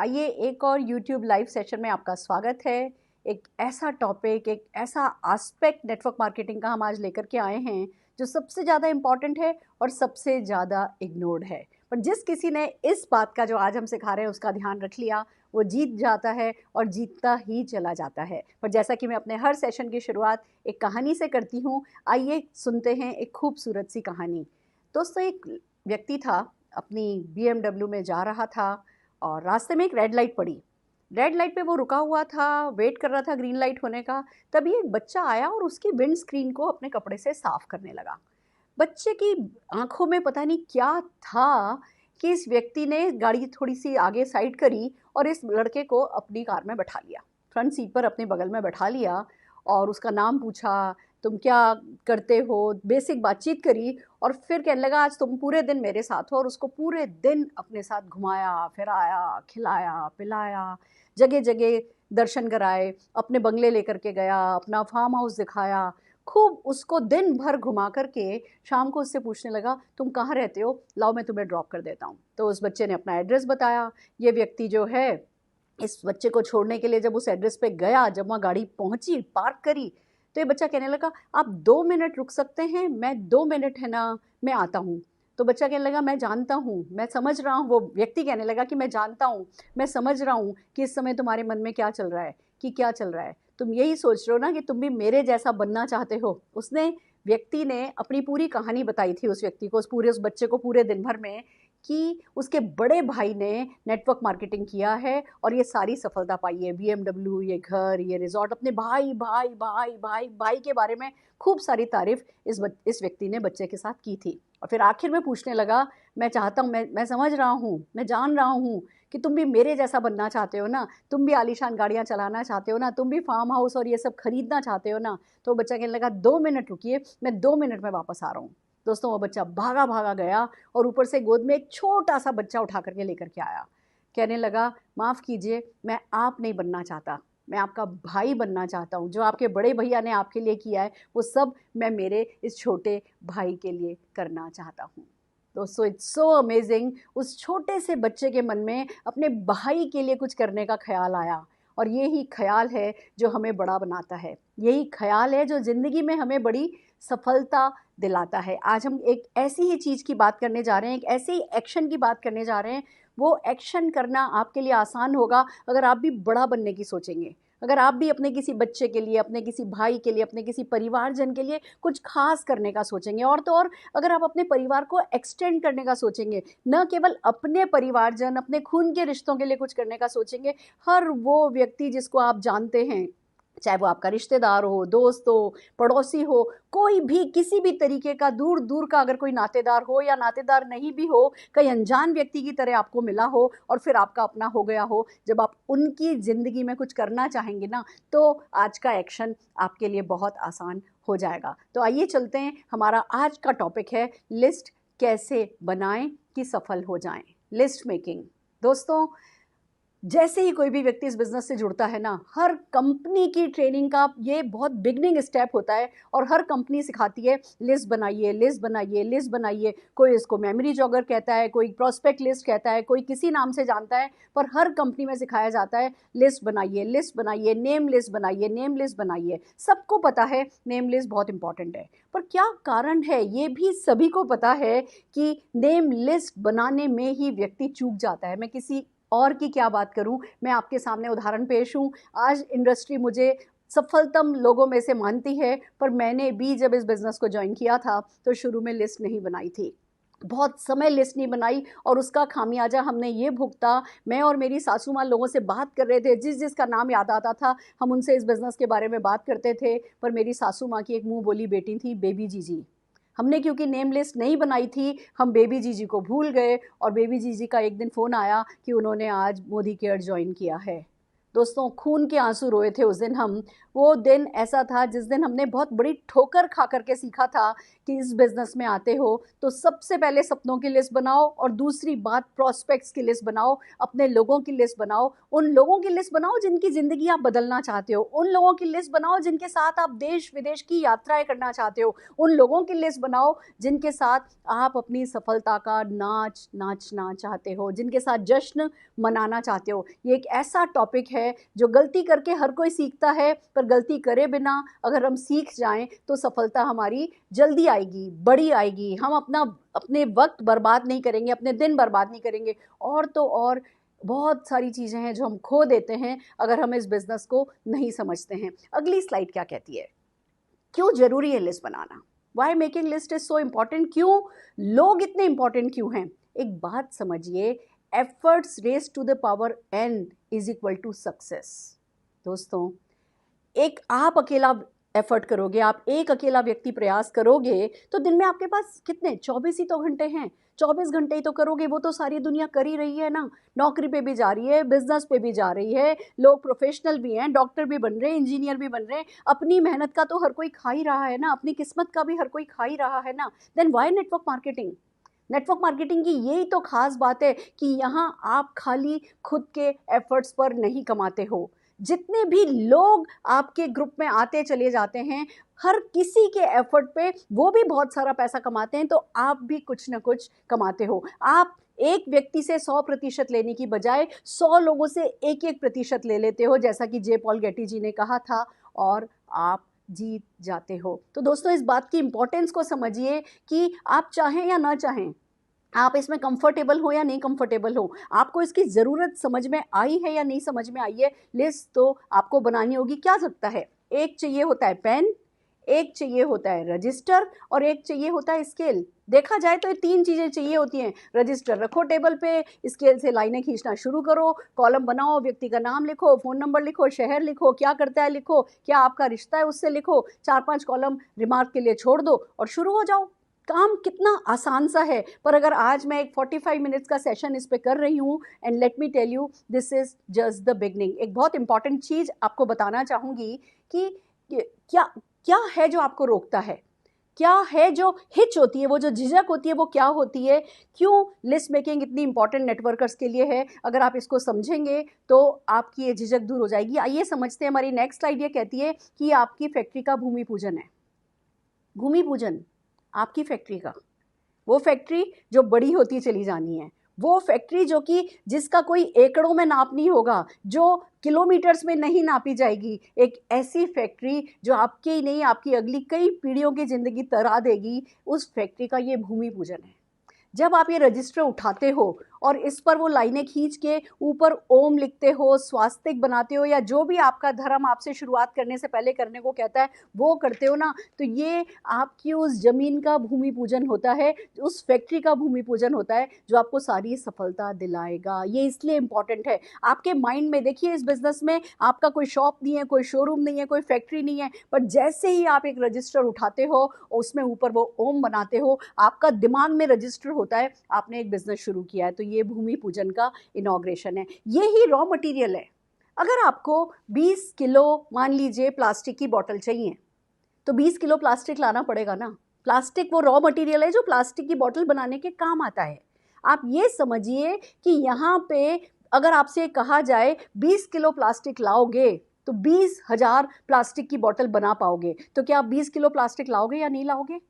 आइए एक और YouTube लाइव सेशन में आपका स्वागत है। एक ऐसा टॉपिक, एक ऐसा एस्पेक्ट नेटवर्क मार्केटिंग का हम आज लेकर के आए हैं जो सबसे ज़्यादा इम्पॉर्टेंट है और सबसे ज़्यादा इग्नोर्ड है। पर जिस किसी ने इस बात का जो आज हम सिखा रहे हैं उसका ध्यान रख लिया, वो जीत जाता है और जीतता ही चला जाता है। पर जैसा कि मैं अपने हर सेशन की शुरुआत एक कहानी से करती हूँ, आइए सुनते हैं एक खूबसूरत सी कहानी। दोस्तों, एक व्यक्ति था, अपनी BMW में जा रहा था और रास्ते में एक रेड लाइट पड़ी। रेड लाइट पे वो रुका हुआ था, वेट कर रहा था ग्रीन लाइट होने का। तभी एक बच्चा आया और उसकी विंड स्क्रीन को अपने कपड़े से साफ करने लगा। बच्चे की आंखों में पता नहीं क्या था कि इस व्यक्ति ने गाड़ी थोड़ी सी आगे साइड करी और इस लड़के को अपनी कार में बैठा लिया, फ्रंट सीट पर अपने बगल में बैठा लिया और उसका नाम पूछा, तुम क्या करते हो, बेसिक बातचीत करी और फिर कहने लगा आज तुम पूरे दिन मेरे साथ हो। और उसको पूरे दिन अपने साथ घुमाया फिराया, खिलाया पिलाया, जगह जगह दर्शन कराए, अपने बंगले लेकर के गया, अपना फार्म हाउस दिखाया, खूब उसको दिन भर घुमा करके शाम को उससे पूछने लगा तुम कहाँ रहते हो, लाओ मैं तुम्हें ड्रॉप कर देता हूँ। तो उस बच्चे ने अपना एड्रेस बताया। ये व्यक्ति जो है इस बच्चे को छोड़ने के लिए जब उस एड्रेस पे गया, जब वहाँ गाड़ी पहुँची, पार्क करी, तो ये बच्चा कहने लगा आप 2 मिनट रुक सकते हैं, मैं 2 मिनट है ना, मैं आता हूँ। तो बच्चा कहने लगा मैं जानता हूँ, मैं समझ रहा हूँ। वो व्यक्ति कहने लगा कि मैं जानता हूँ, मैं समझ रहा हूँ कि इस समय तुम्हारे मन में क्या चल रहा है, कि क्या चल रहा है, तुम यही सोच रहे हो ना कि तुम भी मेरे जैसा बनना चाहते हो। उसने व्यक्ति ने अपनी पूरी कहानी बताई थी उस व्यक्ति को, उस बच्चे को पूरे दिन भर में, कि उसके बड़े भाई ने नेटवर्क मार्केटिंग किया है और ये सारी सफलता पाई है। BMW, ये घर, ये रिजॉर्ट, अपने भाई भाई भाई भाई भाई के बारे में खूब सारी तारीफ इस व्यक्ति ने बच्चे के साथ की थी। और फिर आखिर में पूछने लगा मैं चाहता हूँ, मैं समझ रहा हूँ, मैं जान रहा हूँ कि तुम भी मेरे जैसा बनना चाहते हो ना, तुम भी आलीशान गाड़ियाँ चलाना चाहते हो ना, तुम भी फार्म हाउस और ये सब खरीदना चाहते हो ना। तो बच्चा कहने लगा 2 मिनट रुकिए, मैं 2 मिनट में वापस आ रहा हूँ। दोस्तों, वो बच्चा भागा भागा गया और ऊपर से गोद में एक छोटा सा बच्चा उठा करके लेकर के आया। कहने लगा माफ़ कीजिए, मैं आप नहीं बनना चाहता, मैं आपका भाई बनना चाहता हूँ। जो आपके बड़े भैया ने आपके लिए किया है वो सब मैं मेरे इस छोटे भाई के लिए करना चाहता हूँ। दोस्तों, इट्स सो अमेजिंग, उस छोटे से बच्चे के मन में अपने भाई के लिए कुछ करने का ख्याल आया। और यही ख्याल है जो हमें बड़ा बनाता है, यही ख्याल है जो ज़िंदगी में हमें बड़ी सफलता दिलाता है। आज हम एक ऐसी ही चीज़ की बात करने जा रहे हैं, एक ऐसे ही एक्शन की बात करने जा रहे हैं। वो एक्शन करना आपके लिए आसान होगा अगर आप भी बड़ा बनने की सोचेंगे, अगर आप भी अपने किसी बच्चे के लिए, अपने किसी भाई के लिए, अपने किसी परिवारजन के लिए कुछ खास करने का सोचेंगे। और तो और अगर आप अपने परिवार को एक्सटेंड करने का सोचेंगे, न केवल अपने परिवारजन, अपने खून के रिश्तों के लिए कुछ करने का सोचेंगे, हर वो व्यक्ति जिसको आप जानते हैं, चाहे वो आपका रिश्तेदार हो, दोस्त हो, पड़ोसी हो, कोई भी किसी भी तरीके का दूर दूर का अगर कोई नातेदार हो या नातेदार नहीं भी हो, कई अनजान व्यक्ति की तरह आपको मिला हो और फिर आपका अपना हो गया हो, जब आप उनकी ज़िंदगी में कुछ करना चाहेंगे ना, तो आज का एक्शन आपके लिए बहुत आसान हो जाएगा। तो आइए चलते हैं, हमारा आज का टॉपिक है लिस्ट कैसे बनाएं कि सफल हो जाएं, लिस्ट मेकिंग। दोस्तों, जैसे ही कोई भी व्यक्ति इस बिज़नेस से जुड़ता है ना, हर कंपनी की ट्रेनिंग का ये बहुत बिगनिंग स्टेप होता है और हर कंपनी सिखाती है लिस्ट बनाइए, लिस्ट बनाइए, लिस्ट बनाइए। कोई इसको मेमोरी जॉगर कहता है, कोई प्रॉस्पेक्ट लिस्ट कहता है, कोई किसी नाम से जानता है, पर हर कंपनी में सिखाया जाता है लिस्ट बनाइए, लिस्ट बनाइए, नेम लिस्ट बनाइए, नेम लिस्ट बनाइए। सबको पता है नेम लिस्ट बहुत इंपॉर्टेंट है, पर क्या कारण है ये भी सभी को पता है कि नेम लिस्ट बनाने में ही व्यक्ति चूक जाता है। मैं किसी और की क्या बात करूं, मैं आपके सामने उदाहरण पेश हूं। आज इंडस्ट्री मुझे सफलतम लोगों में से मानती है, पर मैंने भी जब इस बिज़नेस को ज्वाइन किया था तो शुरू में लिस्ट नहीं बनाई थी, बहुत समय लिस्ट नहीं बनाई और उसका खामियाजा हमने ये भुगता। मैं और मेरी सासू माँ लोगों से बात कर रहे थे, जिस जिसका नाम याद आता था हम उनसे इस बिज़नेस के बारे में बात करते थे, पर मेरी सासू माँ की एक मुँह बोली बेटी थी, बेबी जीजी। हमने क्योंकि नेम लिस्ट नहीं बनाई थी, हम बेबी जीजी को भूल गए और बेबी जीजी का एक दिन फ़ोन आया कि उन्होंने आज मोदी केयर ज्वाइन किया है। दोस्तों खून के आंसू रोए थे उस दिन हम। वो दिन ऐसा था जिस दिन हमने बहुत बड़ी ठोकर खा करके सीखा था कि इस बिज़नेस में आते हो तो सबसे पहले सपनों की लिस्ट बनाओ, और दूसरी बात प्रॉस्पेक्ट्स की लिस्ट बनाओ, अपने लोगों की लिस्ट बनाओ, उन लोगों की लिस्ट बनाओ जिनकी ज़िंदगी आप बदलना चाहते हो, उन लोगों की लिस्ट बनाओ जिनके साथ आप देश विदेश की यात्राएं करना चाहते हो, उन लोगों की लिस्ट बनाओ जिनके साथ आप अपनी सफलता का नाचना चाहते हो, जिनके साथ जश्न मनाना चाहते हो। ये एक ऐसा टॉपिक है जो गलती करके हर कोई सीखता है, पर गलती करे बिना अगर हम सीख जाएं तो सफलता हमारी जल्दी आएगी, बड़ी आएगी। हम अपने वक्त बर्बाद नहीं करेंगे, अपने दिन बर्बाद नहीं करेंगे, और तो और बहुत सारी चीज़ें हैं जो हम खो देते हैं अगर हम इस बिज़नेस को नहीं समझते हैं। अगली स्लाइड क्या कहती है? क्यों ज़रूरी है लिस्ट बनाना? Why making list is so important? क्यों लोग इतने इम्पॉर्टेंट क्यों हैं? एक बात समझिए, efforts raise to the power n is equal to success. दोस्तों एक आप अकेला एफर्ट करोगे, आप एक अकेला व्यक्ति प्रयास करोगे तो दिन में आपके पास कितने 24 ही तो घंटे हैं, 24 घंटे ही तो करोगे। वो तो सारी दुनिया कर ही रही है ना, नौकरी पे भी जा रही है, बिजनेस पे भी जा रही है, लोग प्रोफेशनल भी हैं, डॉक्टर भी बन रहे हैं, इंजीनियर भी बन रहे हैं। अपनी मेहनत का तो हर कोई खा ही रहा है ना, अपनी किस्मत का भी हर कोई खा ही रहा है ना। Then why network marketing? Network marketing की यही तो खास बात है कि यहाँ आप खाली खुद के एफर्ट्स पर नहीं कमाते हो। जितने भी लोग आपके ग्रुप में आते चले जाते हैं, हर किसी के एफर्ट पे वो भी बहुत सारा पैसा कमाते हैं, तो आप भी कुछ ना कुछ कमाते हो। आप एक व्यक्ति से 100% लेने की बजाय 100 लोगों से 1-1% ले लेते हो, जैसा कि जे पॉल गेटी जी ने कहा था, और आप जीत जाते हो। तो दोस्तों इस बात की इंपॉर्टेंस को समझिए कि आप चाहें या ना चाहें, आप इसमें कंफर्टेबल हो या नहीं कंफर्टेबल हो, आपको इसकी ज़रूरत समझ में आई है या नहीं समझ में आई है, लिस्ट तो आपको बनानी होगी। क्या सकता है? एक चाहिए होता है पेन, एक चाहिए होता है रजिस्टर, और एक चाहिए होता है स्केल। देखा जाए तो ये 3 चीज़ें चाहिए होती हैं। रजिस्टर रखो टेबल पे, स्केल से लाइनें खींचना शुरू करो, कॉलम बनाओ, व्यक्ति का नाम लिखो, फ़ोन नंबर लिखो, शहर लिखो, क्या करता है लिखो, क्या आपका रिश्ता है उससे लिखो, 4-5 कॉलम रिमार्क के लिए छोड़ दो और शुरू हो जाओ। काम कितना आसान सा है। पर अगर आज मैं एक 45 मिनट्स का सेशन इस पे कर रही हूँ, and let me tell you this is just the beginning. एक बहुत इंपॉर्टेंट चीज़ आपको बताना चाहूँगी कि क्या क्या है जो आपको रोकता है, क्या है जो हिच होती है, वो जो झिझक होती है वो क्या होती है, क्यों लिस्ट मेकिंग इतनी इंपॉर्टेंट नेटवर्कर्स के लिए है। अगर आप इसको समझेंगे तो आपकी ये झिझक दूर हो जाएगी। आइए समझते हैं। हमारी नेक्स्ट स्लाइड ये कहती है कि आपकी फैक्ट्री का भूमि पूजन है। भूमि पूजन आपकी फैक्ट्री का, वो फैक्ट्री जो बड़ी होती चली जानी है, वो फैक्ट्री जो कि जिसका कोई एकड़ों में नाप नहीं होगा, जो किलोमीटर्स में नहीं नापी जाएगी, एक ऐसी फैक्ट्री जो आपकी ही नहीं आपकी अगली कई पीढ़ियों की ज़िंदगी तरा देगी, उस फैक्ट्री का ये भूमि पूजन है। जब आप ये रजिस्टर उठाते हो और इस पर वो लाइनें खींच के ऊपर ओम लिखते हो, स्वास्तिक बनाते हो, या जो भी आपका धर्म आपसे शुरुआत करने से पहले करने को कहता है वो करते हो ना, तो ये आपकी उस ज़मीन का भूमि पूजन होता है, उस फैक्ट्री का भूमि पूजन होता है जो आपको सारी सफलता दिलाएगा। ये इसलिए इम्पॉर्टेंट है। आपके माइंड में देखिए, इस बिज़नेस में आपका कोई शॉप नहीं है, कोई शोरूम नहीं है, कोई फैक्ट्री नहीं है, पर जैसे ही आप एक रजिस्टर उठाते हो, उसमें ऊपर वो ओम बनाते हो, आपका दिमाग में रजिस्टर होता है आपने एक बिजनेस शुरू किया है। तो ये भूमि पूजन का इनॉग्रेशन है। ये ही रॉ मटेरियल है। अगर आपको 20 किलो मान लीजिए प्लास्टिक की बोतल चाहिए, तो 20 किलो प्लास्टिक लाना पड़ेगा ना। प्लास्टिक वो रॉ मटेरियल है जो प्लास्टिक की बोतल बनाने के काम आता है। आप ये समझिए कि यहाँ पे अगर आपसे कहा जाए 20 किलो प्लास्टिक लाओगे तो 20,000 प्लास्टिक की बोतल बना पाओगे, तो क्या आप 20 किलो प्लास्टिक लाओगे या नहीं लाओगे?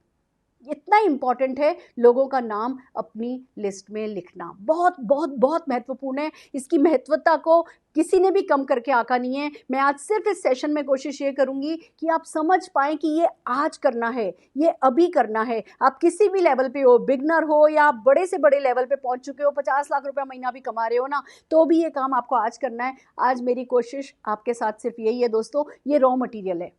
इतना इम्पॉर्टेंट है लोगों का नाम अपनी लिस्ट में लिखना। बहुत बहुत बहुत महत्वपूर्ण है। इसकी महत्वता को किसी ने भी कम करके आंका नहीं है। मैं आज सिर्फ इस सेशन में कोशिश ये करूंगी कि आप समझ पाएं कि ये आज करना है, ये अभी करना है। आप किसी भी लेवल पे हो, बिगनर हो या आप बड़े से बड़े लेवल पे पहुंच चुके हो, 50 लाख रुपया महीना भी कमा रहे हो ना, तो भी ये काम आपको आज करना है। आज मेरी कोशिश आपके साथ सिर्फ यही है दोस्तों, ये रॉ मटीरियल है,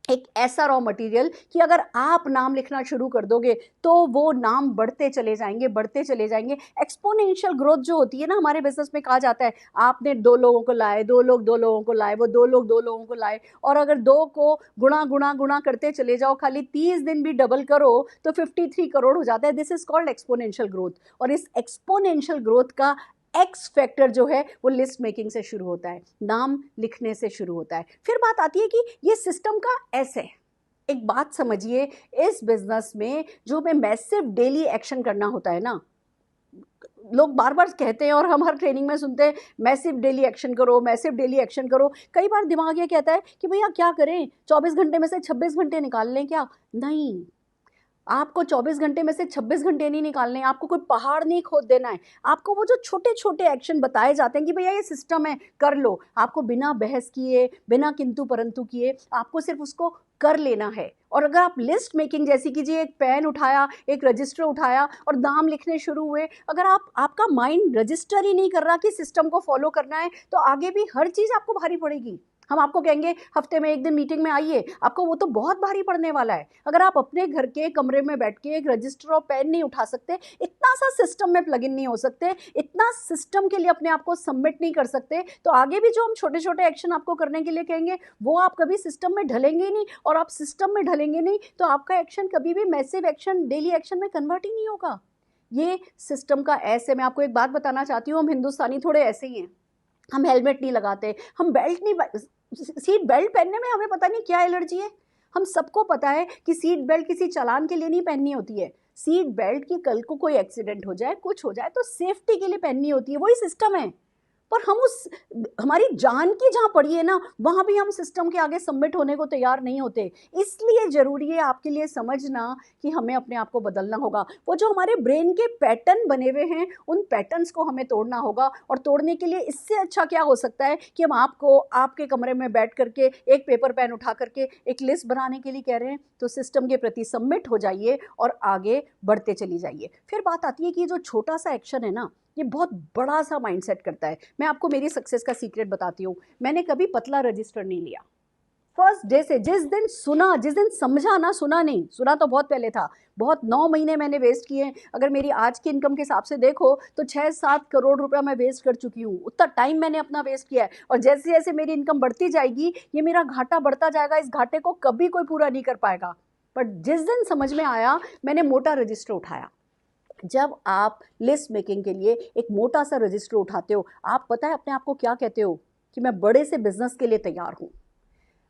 एक ऐसा रॉ मटेरियल कि अगर आप नाम लिखना शुरू कर दोगे तो वो नाम बढ़ते चले जाएंगे, बढ़ते चले जाएंगे। एक्सपोनेंशियल ग्रोथ जो होती है ना, हमारे बिजनेस में कहा जाता है आपने 2 लोगों को लाए, 2 लोग 2 लोगों को लाए, वो 2 लोग 2 लोगों को लाए, और अगर 2 को गुणा गुणा गुणा करते चले जाओ, खाली 30 दिन भी डबल करो तो 53 करोड़ हो जाता है। This is called exponential growth. और इस एक्सपोनेंशियल ग्रोथ का एक्स फैक्टर जो है वो लिस्ट मेकिंग से शुरू होता है, नाम लिखने से शुरू होता है। फिर बात आती है कि ये सिस्टम का एस है। एक बात समझिए, इस बिजनेस में जो हमें मैसिव डेली एक्शन करना होता है ना, लोग बार बार कहते हैं और हम हर ट्रेनिंग में सुनते हैं मैसिव डेली एक्शन करो, मैसिव डेली एक्शन करो। कई बार दिमाग ये कहता है कि भैया क्या करें, 24 घंटे में से 26 घंटे निकाल लें क्या? नहीं, आपको 24 घंटे में से 26 घंटे नहीं निकालने, आपको कोई पहाड़ नहीं खोद देना है। आपको वो जो छोटे छोटे एक्शन बताए जाते हैं कि भैया ये सिस्टम है, कर लो, आपको बिना बहस किए, बिना किंतु परंतु किए, आपको सिर्फ उसको कर लेना है। और अगर आप लिस्ट मेकिंग जैसी कीजिए, एक पेन उठाया, एक रजिस्टर उठाया और नाम लिखने शुरू हुए, अगर आपका माइंड रजिस्टर ही नहीं कर रहा कि सिस्टम को फॉलो करना है, तो आगे भी हर चीज़ आपको भारी पड़ेगी। हम आपको कहेंगे हफ्ते में एक दिन मीटिंग में आइए, आपको वो तो बहुत भारी पड़ने वाला है। अगर आप अपने घर के कमरे में बैठ के एक रजिस्टर और पेन नहीं उठा सकते, इतना सा सिस्टम में प्लग इन नहीं हो सकते, इतना सिस्टम के लिए अपने आप को सबमिट नहीं कर सकते, तो आगे भी जो हम छोटे छोटे एक्शन आपको करने के लिए कहेंगे वो आप कभी सिस्टम में ढलेंगे ही नहीं। और आप सिस्टम में ढलेंगे नहीं तो आपका एक्शन कभी भी मैसिव एक्शन, डेली एक्शन में कन्वर्ट ही नहीं होगा। ये सिस्टम का ऐसे, मैं आपको एक बात बताना चाहती हूँ, हम हिंदुस्तानी थोड़े ऐसे ही हैं। हम हेलमेट नहीं लगाते, हम बेल्ट नहीं, सीट बेल्ट पहनने में हमें पता नहीं क्या एलर्जी है। हम सबको पता है कि सीट बेल्ट किसी चालान के लिए नहीं पहननी होती है। सीट बेल्ट की कल को कोई एक्सीडेंट हो जाए, कुछ हो जाए तो सेफ्टी के लिए पहननी होती है, वही सिस्टम है। पर हम हमारी जान की जहाँ पड़ी है ना, वहाँ भी हम सिस्टम के आगे सबमिट होने को तैयार नहीं होते। इसलिए ज़रूरी है आपके लिए समझना कि हमें अपने आप को बदलना होगा। वो जो हमारे ब्रेन के पैटर्न बने हुए हैं, उन पैटर्न्स को हमें तोड़ना होगा। और तोड़ने के लिए इससे अच्छा क्या हो सकता है कि हम आपको आपके कमरे में बैठ करके एक पेपर पेन उठा करके एक लिस्ट बनाने के लिए कह रहे हैं। तो सिस्टम के प्रति सबमिट हो जाइए और आगे बढ़ते चली जाइए। फिर बात आती है कि जो छोटा सा एक्शन है ना, ये बहुत बड़ा सा माइंडसेट करता है। मैं आपको मेरी सक्सेस का सीक्रेट बताती हूँ। मैंने कभी पतला रजिस्टर नहीं लिया। फर्स्ट डे से, जिस दिन सुना, जिस दिन समझा ना, सुना नहीं, सुना तो बहुत पहले था, बहुत 9 महीने मैंने वेस्ट किए। अगर मेरी आज की इनकम के हिसाब से देखो तो 6-7 करोड़ रुपया मैं वेस्ट कर चुकी हूँ। उतना टाइम मैंने अपना वेस्ट किया है। और जैसे जैसे मेरी इनकम बढ़ती जाएगी, ये मेरा घाटा बढ़ता जाएगा। इस घाटे को कभी कोई पूरा नहीं कर पाएगा। पर जिस दिन समझ में आया, मैंने मोटा रजिस्टर उठाया। जब आप लिस्ट मेकिंग के लिए एक मोटा सा रजिस्टर उठाते हो, आप पता है अपने आप को क्या कहते हो कि मैं बड़े से बिजनेस के लिए तैयार हूँ।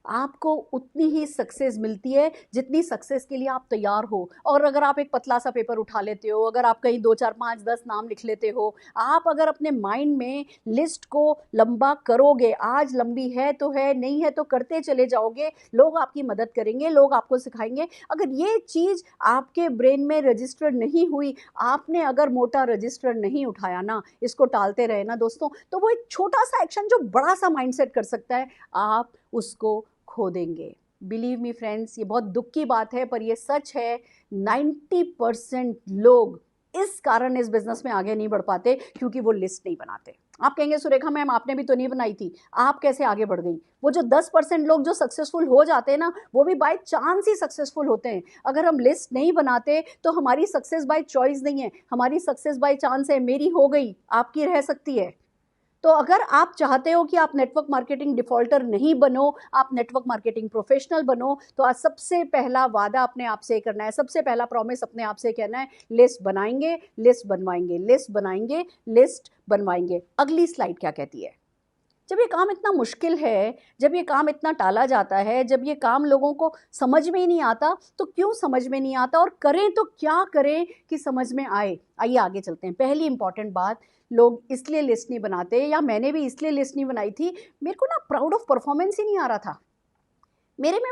आपको उतनी ही सक्सेस मिलती है जितनी सक्सेस के लिए आप तैयार हो। और अगर आप एक पतला सा पेपर उठा लेते हो, अगर आप कहीं 2 4 5 10 नाम लिख लेते हो, आप अगर अपने माइंड में लिस्ट को लंबा करोगे, आज लंबी है तो है, नहीं है तो करते चले जाओगे, लोग आपकी मदद करेंगे, लोग आपको सिखाएंगे। अगर ये चीज़ आपके ब्रेन में रजिस्टर नहीं हुई, आपने अगर मोटा रजिस्टर नहीं उठाया ना, इसको टालते रहे ना दोस्तों, तो वो एक छोटा सा एक्शन जो बड़ा सा माइंडसेट कर सकता है, आप उसको खो देंगे। बिलीव मी फ्रेंड्स, ये बहुत दुख की बात है पर ये सच है। 90% लोग इस कारण इस बिजनेस में आगे नहीं बढ़ पाते क्योंकि वो लिस्ट नहीं बनाते। आप कहेंगे सुरेखा मैम आपने भी तो नहीं बनाई थी, आप कैसे आगे बढ़ गई? वो जो 10% लोग जो सक्सेसफुल हो जाते हैं ना, वो भी बाय चांस ही सक्सेसफुल होते हैं। अगर हम लिस्ट नहीं बनाते तो हमारी सक्सेस बाय चॉइस नहीं है, हमारी सक्सेस बाय चांस है। मेरी हो गई, आपकी रह सकती है। तो अगर आप चाहते हो कि आप नेटवर्क मार्केटिंग डिफॉल्टर नहीं बनो, आप नेटवर्क मार्केटिंग प्रोफेशनल बनो, तो आज सबसे पहला वादा अपने आप से करना है, सबसे पहला प्रॉमिस अपने आप से कहना है, लिस्ट बनाएंगे, लिस्ट बनवाएंगे, लिस्ट बनाएंगे, लिस्ट बनवाएंगे। अगली स्लाइड क्या कहती है? जब ये काम इतना मुश्किल है, जब ये काम इतना टाला जाता है, जब ये काम लोगों को समझ में ही नहीं आता, तो क्यों समझ में नहीं आता और करें तो क्या करें कि समझ में आए? आइए आगे चलते हैं। पहली इंपॉर्टेंट बात, लोग इसलिए लिस्ट नहीं बनाते, या मैंने भी इसलिए लिस्ट नहीं बनाई थी, मेरे को ना प्राउड ऑफ परफॉर्मेंस ही नहीं आ रहा था। मेरे में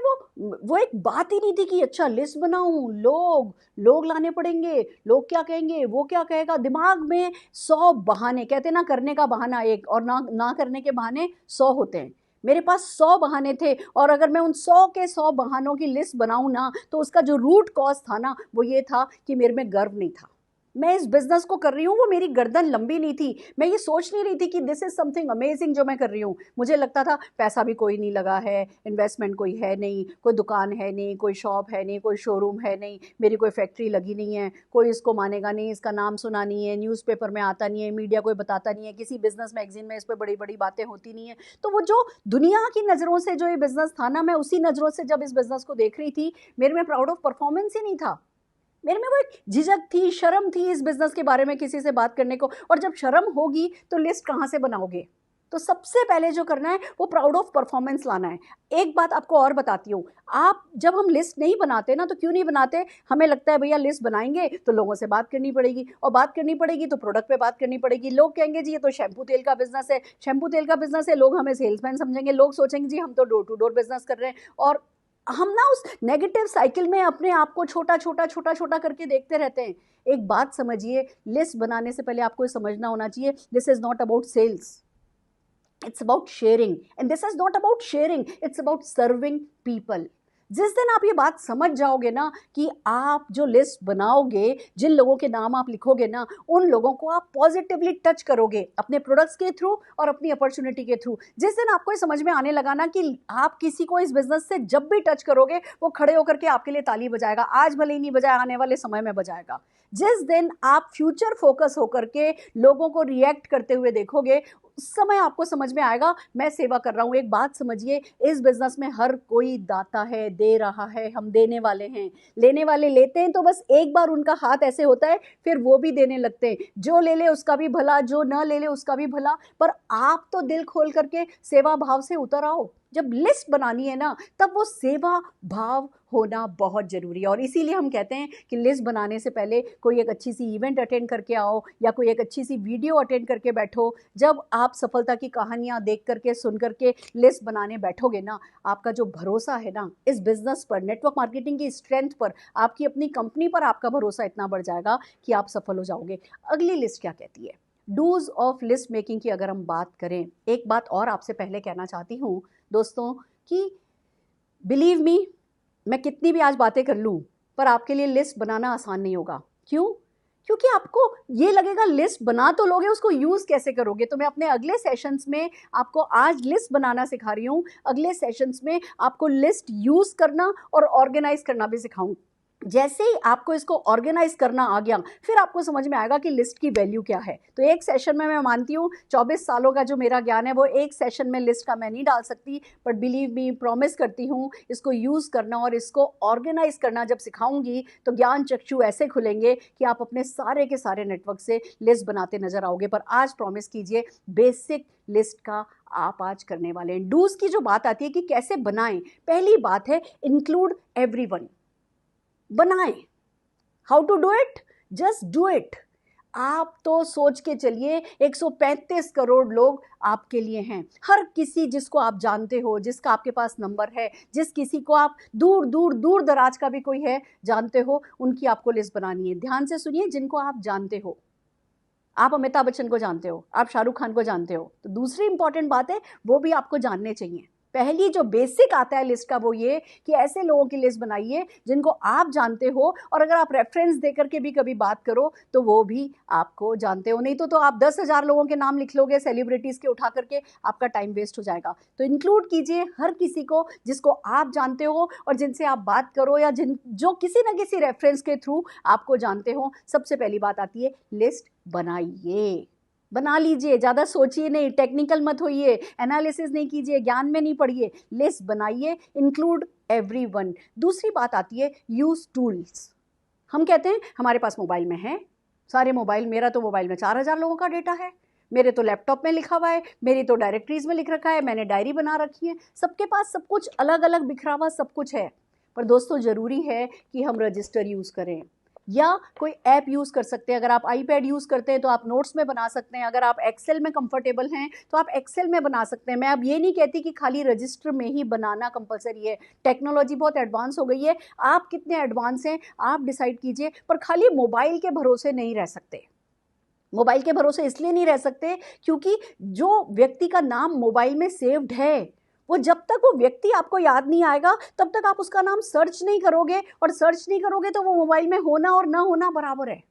वो एक बात ही नहीं थी कि अच्छा लिस्ट बनाऊं, लोग लाने पड़ेंगे, लोग क्या कहेंगे, वो क्या कहेगा। दिमाग में 100 बहाने, कहते ना करने का बहाना एक और ना करने के बहाने 100 होते हैं। मेरे पास 100 बहाने थे और अगर मैं उन 100 के 100 बहानों की लिस्ट बनाऊं ना, तो उसका जो रूट कॉज था ना, वो ये था कि मेरे में गर्व नहीं था। मैं इस बिजनेस को कर रही हूँ, वो मेरी गर्दन लंबी नहीं थी। मैं ये सोच नहीं रही थी कि दिस इज समथिंग अमेजिंग जो मैं कर रही हूँ। मुझे लगता था पैसा भी कोई नहीं लगा है, इन्वेस्टमेंट कोई है नहीं, कोई दुकान है नहीं, कोई शॉप है नहीं, कोई शोरूम है नहीं, मेरी कोई फैक्ट्री लगी नहीं है, कोई इसको मानेगा नहीं, इसका नाम सुना नहीं है, न्यूज़पेपर में आता नहीं है, मीडिया कोई बताता नहीं है, किसी बिजनेस मैगजीन में इस पर बड़ी बड़ी बातें होती नहीं है। तो वो जो दुनिया की नज़रों से जो ये बिजनेस था ना, मैं उसी नज़रों से जब इस बिजनेस को देख रही थी, मेरे में प्राउड ऑफ परफॉर्मेंस ही नहीं था। मेरे में वो एक झिझक थी, शर्म थी इस बिज़नेस के बारे में किसी से बात करने को, और जब शर्म होगी तो लिस्ट कहाँ से बनाओगे? तो सबसे पहले जो करना है वो प्राउड ऑफ परफॉर्मेंस लाना है। एक बात आपको और बताती हूँ, आप जब हम लिस्ट नहीं बनाते ना, तो क्यों नहीं बनाते? हमें लगता है भैया लिस्ट बनाएंगे तो लोगों से बात करनी पड़ेगी, और बात करनी पड़ेगी तो प्रोडक्ट पे बात करनी पड़ेगी। लोग कहेंगे जी ये तो शैम्पू तेल का बिजनेस है, शैम्पू तेल का बिजनेस है, लोग हमें सेल्समैन समझेंगे, लोग सोचेंगे जी हम तो डोर टू डोर बिजनेस कर रहे हैं। और हम ना उस नेगेटिव साइकिल में अपने आप को छोटा छोटा छोटा छोटा करके देखते रहते हैं। एक बात समझिए, लिस्ट बनाने से पहले आपको समझना होना चाहिए, this is not about sales, it's about sharing, and this is not about sharing, it's about serving people. जिस दिन आप ये बात समझ जाओगे ना कि आप जो लिस्ट बनाओगे, जिन लोगों के नाम आप लिखोगे ना, उन लोगों को आप पॉजिटिवली टच करोगे अपने प्रोडक्ट्स के थ्रू और अपनी अपॉर्चुनिटी के थ्रू। जिस दिन आपको ये समझ में आने लगा ना कि आप किसी को इस बिजनेस से जब भी टच करोगे वो खड़े होकर के आपके लिए ताली बजाएगा, आज भले ही नहीं बजाया, आने वाले समय में बजाएगा। जिस दिन आप फ्यूचर फोकस होकर के लोगों को रिएक्ट करते हुए देखोगे, उस समय आपको समझ में आएगा मैं सेवा कर रहा हूँ। एक बात समझिए, इस बिजनेस में हर कोई दाता है, दे रहा है, हम देने वाले हैं। लेने वाले लेते हैं तो बस एक बार उनका हाथ ऐसे होता है, फिर वो भी देने लगते हैं। जो ले ले उसका भी भला, जो न ले ले उसका भी भला, पर आप तो दिल खोल करके सेवा भाव से उतर आओ। जब लिस्ट बनानी है ना, तब वो सेवा भाव होना बहुत ज़रूरी है। और इसीलिए हम कहते हैं कि लिस्ट बनाने से पहले कोई एक अच्छी सी इवेंट अटेंड करके आओ, या कोई एक अच्छी सी वीडियो अटेंड करके बैठो। जब आप सफलता की कहानियाँ देख करके, सुन करके लिस्ट बनाने बैठोगे ना, आपका जो भरोसा है ना इस बिज़नेस पर, नेटवर्क मार्केटिंग की स्ट्रेंथ पर, आपकी अपनी कंपनी पर आपका भरोसा इतना बढ़ जाएगा कि आप सफल हो जाओगे। अगली लिस्ट क्या कहती है? डूज ऑफ लिस्ट मेकिंग की अगर हम बात करें, एक बात और आपसे पहले कहना चाहती हूँ दोस्तों कि बिलीव मी, मैं कितनी भी आज बातें कर लूँ पर आपके लिए लिस्ट बनाना आसान नहीं होगा। क्यों? क्योंकि आपको ये लगेगा लिस्ट बना तो लोगे, उसको यूज़ कैसे करोगे? तो मैं अपने अगले सेशंस में आपको आज लिस्ट बनाना सिखा रही हूँ, अगले सेशंस में आपको लिस्ट यूज़ करना और ऑर्गेनाइज करना भी सिखाऊँ। जैसे ही आपको इसको ऑर्गेनाइज करना आ गया, फिर आपको समझ में आएगा कि लिस्ट की वैल्यू क्या है। तो एक सेशन में मैं मानती हूँ 24 सालों का जो मेरा ज्ञान है वो एक सेशन में लिस्ट का मैं नहीं डाल सकती, बट बिलीव मी, प्रॉमिस करती हूँ इसको यूज़ करना और इसको ऑर्गेनाइज करना जब सिखाऊंगी तो ज्ञान चक्षु ऐसे खुलेंगे कि आप अपने सारे के सारे नेटवर्क से लिस्ट बनाते नजर आओगे। पर आज प्रॉमिस कीजिए, बेसिक लिस्ट का आप आज करने वाले हैं। डूज की जो बात आती है कि कैसे बनाएं, पहली बात है इंक्लूड एवरीवन। बनाएं। How to do it? Just do it. आप तो सोच के चलिए 135 करोड़ लोग आपके लिए हैं। हर किसी जिसको आप जानते हो, जिसका आपके पास नंबर है, जिस किसी को आप दूर दूर दूर दराज का भी कोई है जानते हो, उनकी आपको लिस्ट बनानी है। ध्यान से सुनिए, जिनको आप जानते हो। आप अमिताभ बच्चन को जानते हो, आप शाहरुख खान को जानते हो, तो दूसरी इंपॉर्टेंट बात है वो भी आपको जानने चाहिए। पहली जो बेसिक आता है लिस्ट का वो ये कि ऐसे लोगों की लिस्ट बनाइए जिनको आप जानते हो, और अगर आप रेफरेंस दे करके भी कभी बात करो तो वो भी आपको जानते हो। नहीं तो आप 10,000 लोगों के नाम लिख लोगे सेलिब्रिटीज़ के उठा करके, आपका टाइम वेस्ट हो जाएगा। तो इंक्लूड कीजिए हर किसी को जिसको आप जानते हो और जिनसे आप बात करो, या जो किसी न किसी रेफरेंस के थ्रू आपको जानते हो। सबसे पहली बात आती है लिस्ट बनाइए। बना लीजिए, ज़्यादा सोचिए नहीं, टेक्निकल मत होइए, एनालिसिस नहीं कीजिए, ज्ञान में नहीं पढ़िए, लिस्ट बनाइए, इंक्लूड एवरीवन। दूसरी बात आती है यूज टूल्स। हम कहते हैं हमारे पास मोबाइल में है सारे मोबाइल, मेरा तो मोबाइल में 4,000 लोगों का डेटा है, मेरे तो लैपटॉप में लिखा हुआ है, मेरी तो डायरेक्टरीज में लिख रखा है, मैंने डायरी बना रखी है। सबके पास सब कुछ अलग अलग बिखरा हुआ सब कुछ है, पर दोस्तों ज़रूरी है कि हम रजिस्टर यूज़ करें या कोई ऐप यूज़ कर सकते हैं। अगर आप आईपैड यूज़ करते हैं तो आप नोट्स में बना सकते हैं, अगर आप एक्सेल में कंफर्टेबल हैं तो आप एक्सेल में बना सकते हैं। मैं अब ये नहीं कहती कि खाली रजिस्टर में ही बनाना कंपलसरी है, टेक्नोलॉजी बहुत एडवांस हो गई है, आप कितने एडवांस हैं आप डिसाइड कीजिए। पर खाली मोबाइल के भरोसे नहीं रह सकते। मोबाइल के भरोसे इसलिए नहीं रह सकते क्योंकि जो व्यक्ति का नाम मोबाइल में सेव्ड है, वो जब तक वो व्यक्ति आपको याद नहीं आएगा तब तक आप उसका नाम सर्च नहीं करोगे, और सर्च नहीं करोगे तो वो मोबाइल में होना और ना होना बराबर है।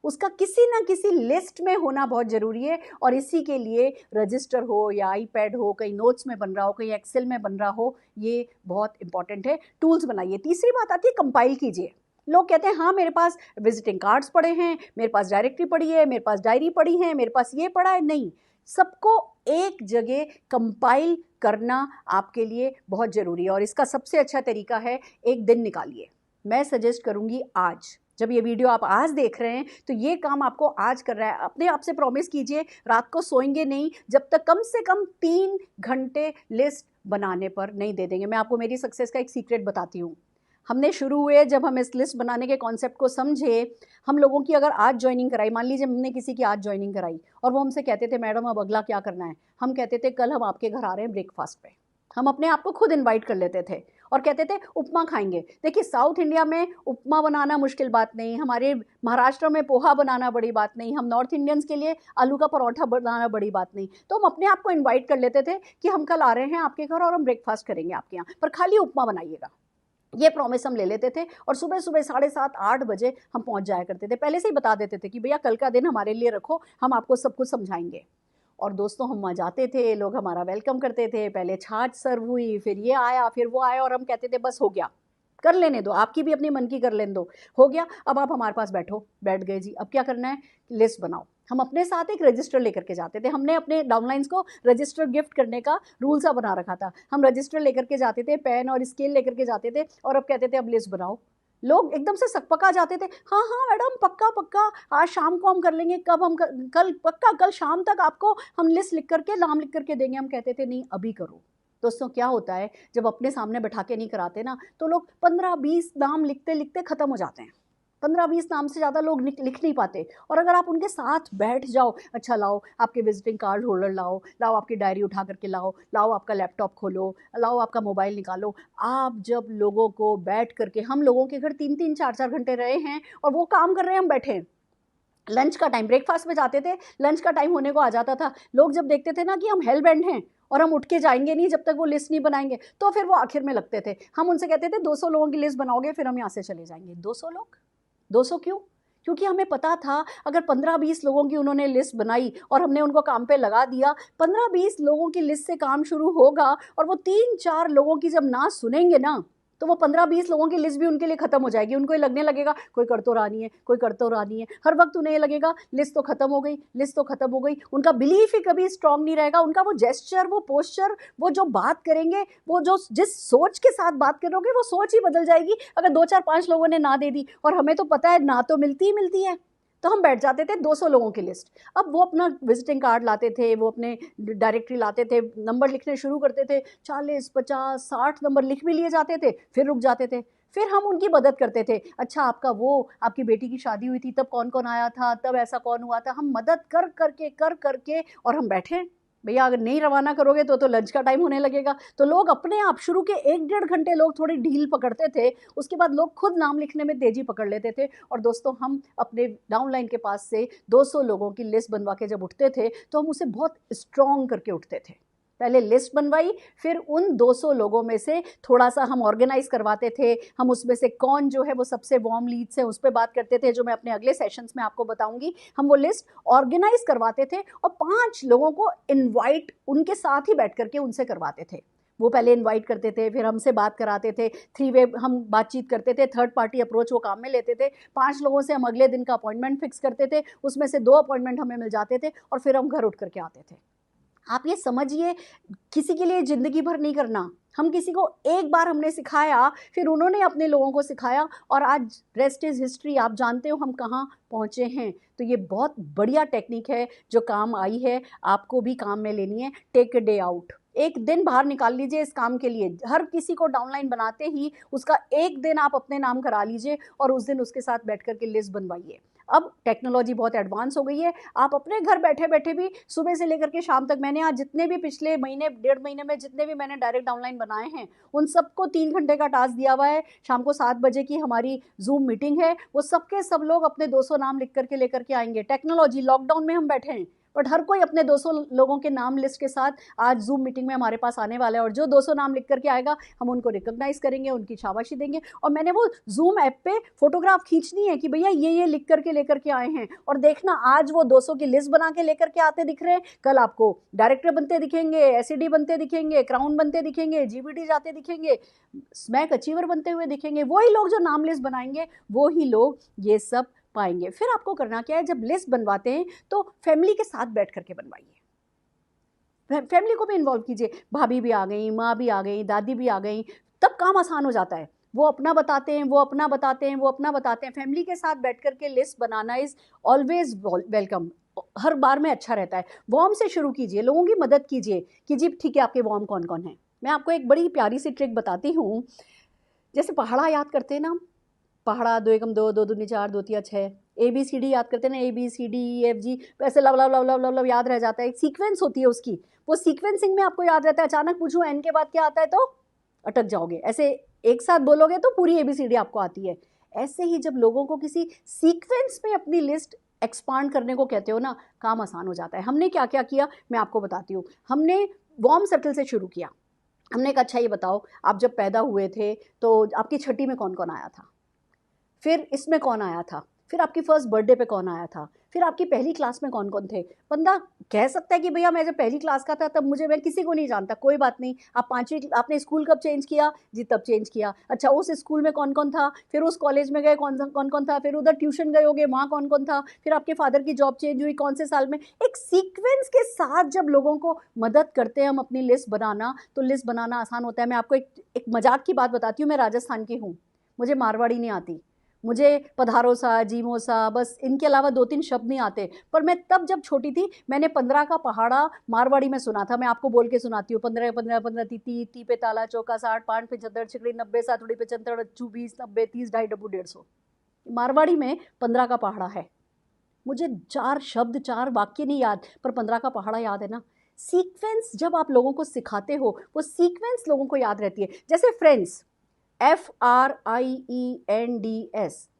उसका किसी ना किसी लिस्ट में होना बहुत ज़रूरी है, और इसी के लिए रजिस्टर हो या आईपैड हो, कहीं नोट्स में बन रहा हो, कहीं एक्सेल में बन रहा हो, ये बहुत इंपॉर्टेंट है। टूल्स बनाइए। तीसरी बात आती है कंपाइल कीजिए। लोग कहते हैं हाँ मेरे पास विजिटिंग कार्ड्स पड़े हैं, मेरे पास डायरेक्टरी पड़ी है, मेरे पास डायरी पड़ी है, मेरे पास ये पड़ा है। नहीं, सबको एक जगह कंपाइल करना आपके लिए बहुत ज़रूरी है, और इसका सबसे अच्छा तरीका है एक दिन निकालिए। मैं सजेस्ट करूँगी आज जब ये वीडियो आप आज देख रहे हैं तो ये काम आपको आज कर रहा है। अपने आप से प्रॉमिस कीजिए रात को सोएंगे नहीं जब तक कम से कम 3 घंटे लिस्ट बनाने पर नहीं दे देंगे। मैं आपको मेरी सक्सेस का एक सीक्रेट बताती हूँ। हमने शुरू हुए जब हम इस लिस्ट बनाने के कॉन्सेप्ट को समझे, हम लोगों की अगर आज ज्वाइनिंग कराई, मान लीजिए हमने किसी की आज ज्वाइनिंग कराई और वो हमसे कहते थे मैडम अब अगला क्या करना है, हम कहते थे कल हम आपके घर आ रहे हैं ब्रेकफास्ट पे। हम अपने आप को खुद इनवाइट कर लेते थे और कहते थे उपमा खाएंगे। देखिए साउथ इंडिया में उपमा बनाना मुश्किल बात नहीं, हमारे महाराष्ट्र में पोहा बनाना बड़ी बात नहीं, हम नॉर्थ इंडियंस के लिए आलू का परोठा बनाना बड़ी बात नहीं। तो हम अपने आप को इन्वाइट कर लेते थे कि हम कल आ रहे हैं आपके घर और हम ब्रेकफास्ट करेंगे आपके यहाँ, पर खाली उपमा बनाइएगा। ये प्रॉमिस हम ले लेते थे और सुबह सुबह 7:30-8 बजे हम पहुंच जाया करते थे। पहले से ही बता देते थे कि भैया कल का दिन हमारे लिए रखो, हम आपको सब कुछ समझाएंगे। और दोस्तों हम वहाँ जाते थे, लोग हमारा वेलकम करते थे, पहले छाछ सर्व हुई, फिर ये आया, फिर वो आया और हम कहते थे बस हो गया, कर लेने दो, आपकी भी अपनी मन की कर लेने दो, हो गया अब आप हमारे पास बैठो। बैठ गए जी, अब क्या करना है, लिस्ट बनाओ। हम अपने साथ एक रजिस्टर लेकर के जाते थे, हमने अपने डाउनलाइंस को रजिस्टर गिफ्ट करने का रूल सा बना रखा था। हम रजिस्टर लेकर के जाते थे, पेन और स्केल लेकर के जाते थे और अब कहते थे अब लिस्ट बनाओ। लोग एकदम से सकपका जाते थे, हाँ हाँ मैडम पक्का पक्का, आज शाम को हम कर लेंगे, कब हम कल पक्का, कल शाम तक आपको हम लिस्ट लिख करके नाम लिख करके देंगे। हम कहते थे नहीं अभी करो। दोस्तों क्या होता है जब अपने सामने बैठा के नहीं कराते ना तो लोग 15-20 नाम लिखते लिखते ख़त्म हो जाते हैं। 15-20 नाम से ज़्यादा लोग लिख नहीं पाते। और अगर आप उनके साथ बैठ जाओ, अच्छा लाओ आपके विजिटिंग कार्ड होल्डर, लाओ लाओ आपकी डायरी उठा करके लाओ, लाओ आपका लैपटॉप खोलो, लाओ आपका मोबाइल निकालो। आप जब लोगों को बैठ करके, हम लोगों के घर 3-3 4-4 घंटे रहे हैं और वो काम कर रहे हैं, हम बैठे हैं। लंच का टाइम, ब्रेकफास्ट में जाते थे, लंच का टाइम होने को आ जाता था, लोग जब देखते थे ना कि हम हेल बेंट हैं और हम उठ के जाएंगे नहीं जब तक वो लिस्ट नहीं बनाएंगे, तो फिर वो आखिर में लगते थे। हम उनसे कहते थे 200 लोगों की लिस्ट बनाओगे, फिर हम यहाँ से चले जाएंगे। 200 लोग, 200 क्यों? क्योंकि हमें पता था अगर 15-20 लोगों की उन्होंने लिस्ट बनाई और हमने उनको काम पे लगा दिया, 15-20 लोगों की लिस्ट से काम शुरू होगा और वो 3-4 लोगों की जब ना सुनेंगे ना तो वो 15-20 लोगों की लिस्ट भी उनके लिए खत्म हो जाएगी। उनको ये लगने लगेगा कोई कर तो रहा नहीं है, कोई कर तो रहा नहीं है, हर वक्त उन्हें ये लगेगा लिस्ट तो खत्म हो गई, लिस्ट तो खत्म हो गई। उनका बिलीफ ही कभी स्ट्रांग नहीं रहेगा, उनका वो जेस्चर, वो पोस्चर, वो जो बात करेंगे, वो जो जिस सोच के साथ बात करोगे वो सोच ही बदल जाएगी अगर 2-4-5 लोगों ने ना दे दी। और हमें तो पता है ना तो मिलती ही मिलती है। तो हम बैठ जाते थे 200 लोगों की लिस्ट। अब वो अपना विजिटिंग कार्ड लाते थे, वो अपने डायरेक्टरी लाते थे, नंबर लिखने शुरू करते थे, 40, 50, 60 नंबर लिख भी लिए जाते थे, फिर रुक जाते थे। फिर हम उनकी मदद करते थे, अच्छा आपका वो आपकी बेटी की शादी हुई थी तब कौन कौन आया था, तब ऐसा कौन हुआ था। हम मदद कर करके और हम बैठे। भैया अगर नहीं रवाना करोगे तो लंच का टाइम होने लगेगा। तो लोग अपने आप, शुरू के 1-1.5 घंटे लोग थोड़ी ढील पकड़ते थे, उसके बाद लोग खुद नाम लिखने में तेजी पकड़ लेते थे। और दोस्तों हम अपने डाउनलाइन के पास से 200 लोगों की लिस्ट बनवा के जब उठते थे तो हम उसे बहुत स्ट्रॉन्ग करके उठते थे। पहले लिस्ट बनवाई, फिर उन 200 लोगों में से थोड़ा सा हम ऑर्गेनाइज करवाते थे। हम उसमें से कौन जो है वो सबसे वार्म लीड्स है उस पर बात करते थे, जो मैं अपने अगले सेशंस में आपको बताऊंगी। हम वो लिस्ट ऑर्गेनाइज करवाते थे और 5 लोगों को इनवाइट उनके साथ ही बैठ करके उनसे करवाते थे। वो पहले इनवाइट करते थे, फिर हमसे बात कराते थे, 3 वे हम बातचीत करते थे, थर्ड पार्टी अप्रोच वो काम में लेते थे। 5 लोगों से हम अगले दिन का अपॉइंटमेंट फिक्स करते थे, उसमें से 2 अपॉइंटमेंट हमें मिल जाते थे और फिर हम घर उठ करके आते थे। आप ये समझिए, किसी के लिए ज़िंदगी भर नहीं करना। हम किसी को एक बार हमने सिखाया, फिर उन्होंने अपने लोगों को सिखाया और आज रेस्ट इज़ हिस्ट्री। आप जानते हो हम कहाँ पहुँचे हैं। तो ये बहुत बढ़िया टेक्निक है जो काम आई है, आपको भी काम में लेनी है। टेक अ डे आउट, एक दिन बाहर निकाल लीजिए इस काम के लिए। हर किसी को डाउनलाइन बनाते ही उसका एक दिन आप अपने नाम करा लीजिए और उस दिन उसके साथ बैठ कर के लिस्ट बनवाइए। अब टेक्नोलॉजी बहुत एडवांस हो गई है, आप अपने घर बैठे बैठे भी सुबह से लेकर के शाम तक, मैंने आज जितने भी पिछले महीने 1.5 महीने में जितने भी मैंने डायरेक्ट डाउनलाइन बनाए हैं उन सबको 3 घंटे का टास्क दिया हुआ है। शाम को 7 बजे की हमारी जूम मीटिंग है, वो सबके सब लोग अपने 200 नाम लिख करके लेकर के आएंगे। टेक्नोलॉजी, लॉकडाउन में हम बैठे हैं बट हर कोई अपने 200 लोगों के नाम लिस्ट के साथ आज जूम मीटिंग में हमारे पास आने वाला है। और जो 200 नाम लिख करके आएगा हम उनको रिकॉग्नाइज करेंगे, उनकी शाबाशी देंगे। और मैंने वो जूम ऐप पे फोटोग्राफ खींचनी है कि भैया ये लिख करके लेकर के आए हैं। और देखना आज वो 200 की लिस्ट बना के लेकर के आते दिख रहे हैं, कल आपको डायरेक्टर बनते दिखेंगे, एसईडी बनते दिखेंगे, क्राउन बनते दिखेंगे, जीबीटी जाते दिखेंगे, स्मैक अचीवर बनते हुए दिखेंगे। वही लोग जो नाम लिस्ट बनाएंगे वो ही लोग ये सब पाएंगे। फिर आपको करना क्या है, जब लिस्ट बनवाते हैं तो फैमिली के साथ बैठ करके बनवाइए, फैमिली को भी इन्वॉल्व कीजिए। भाभी भी आ गई, माँ भी आ गई, दादी भी आ गई, तब काम आसान हो जाता है। वो अपना बताते हैं, वो अपना बताते हैं, वो अपना बताते हैं। फैमिली के साथ बैठ कर के लिस्ट बनाना इज़ ऑलवेज वेलकम, हर बार में अच्छा रहता है। वॉर्म से शुरू कीजिए, लोगों की मदद कीजिए कि जी ठीक है, आपके वॉर्म कौन कौन है। मैं आपको एक बड़ी प्यारी सी ट्रिक बताती हूँ। जैसे पहाड़ा याद करते हैं ना, पहाड़ा, दो एकम दो, दो दूनी चार, दो तिया छः, ABCD याद करते हैं ना, ABCDEFG, वैसे love love love love love love याद रह जाता है। एक सीक्वेंस होती है उसकी, वो सीक्वेंसिंग में आपको याद रहता है। अचानक पूछूं N के बाद क्या आता है तो अटक जाओगे। ऐसे एक साथ बोलोगे तो पूरी ABCD आपको आती है। ऐसे ही जब लोगों को किसी सीक्वेंस में अपनी लिस्ट एक्सपांड करने को कहते हो ना, काम आसान हो जाता है। हमने क्या क्या किया मैं आपको बताती हूँ। हमने वार्म सर्कल से शुरू किया। हमने कहा अच्छा ये बताओ, आप जब पैदा हुए थे तो आपकी छठी में कौन कौन आया था, फिर इसमें कौन आया था, फिर आपकी फर्स्ट बर्थडे पे कौन आया था, फिर आपकी पहली क्लास में कौन कौन थे। बंदा कह सकता है कि भैया मैं जब पहली क्लास का था तब मैं किसी को नहीं जानता, कोई बात नहीं। आप पाँचवीं, आपने स्कूल कब चेंज किया जी, तब चेंज किया। अच्छा उस स्कूल में कौन कौन था, फिर उस कॉलेज में गए कौन कौन था, फिर उधर ट्यूशन गए होगे वहाँ कौन कौन था, फिर आपके फादर की जॉब चेंज हुई कौन से साल में। एक सीक्वेंस के साथ जब लोगों को मदद करते हैं हम अपनी लिस्ट बनाना, तो लिस्ट बनाना आसान होता है। मैं आपको एक मजाक की बात बताती हूँ। मैं राजस्थान की हूँ, मुझे मारवाड़ी नहीं आती, मुझे पधारो सा, जीमो सा, बस इनके अलावा 2-3 शब्द नहीं आते। पर मैं तब जब छोटी थी मैंने 15 का पहाड़ा मारवाड़ी में सुना था। मैं आपको बोल के सुनाती हूँ। 15 15 15 ती ती पे ताला चौका 60 5 75 छिकड़ी 90 सातुड़ी पे चंतर 20 90 30 ढाई डब्बू 150। मारवाड़ी में 15 का पहाड़ा है। मुझे 4 शब्द 4 वाक्य नहीं याद, पर 15 का पहाड़ा याद है ना। सीक्वेंस जब आप लोगों को सिखाते हो, वो सीक्वेंस लोगों को याद रहती है। जैसे फ्रेंड्स, FRIENDS,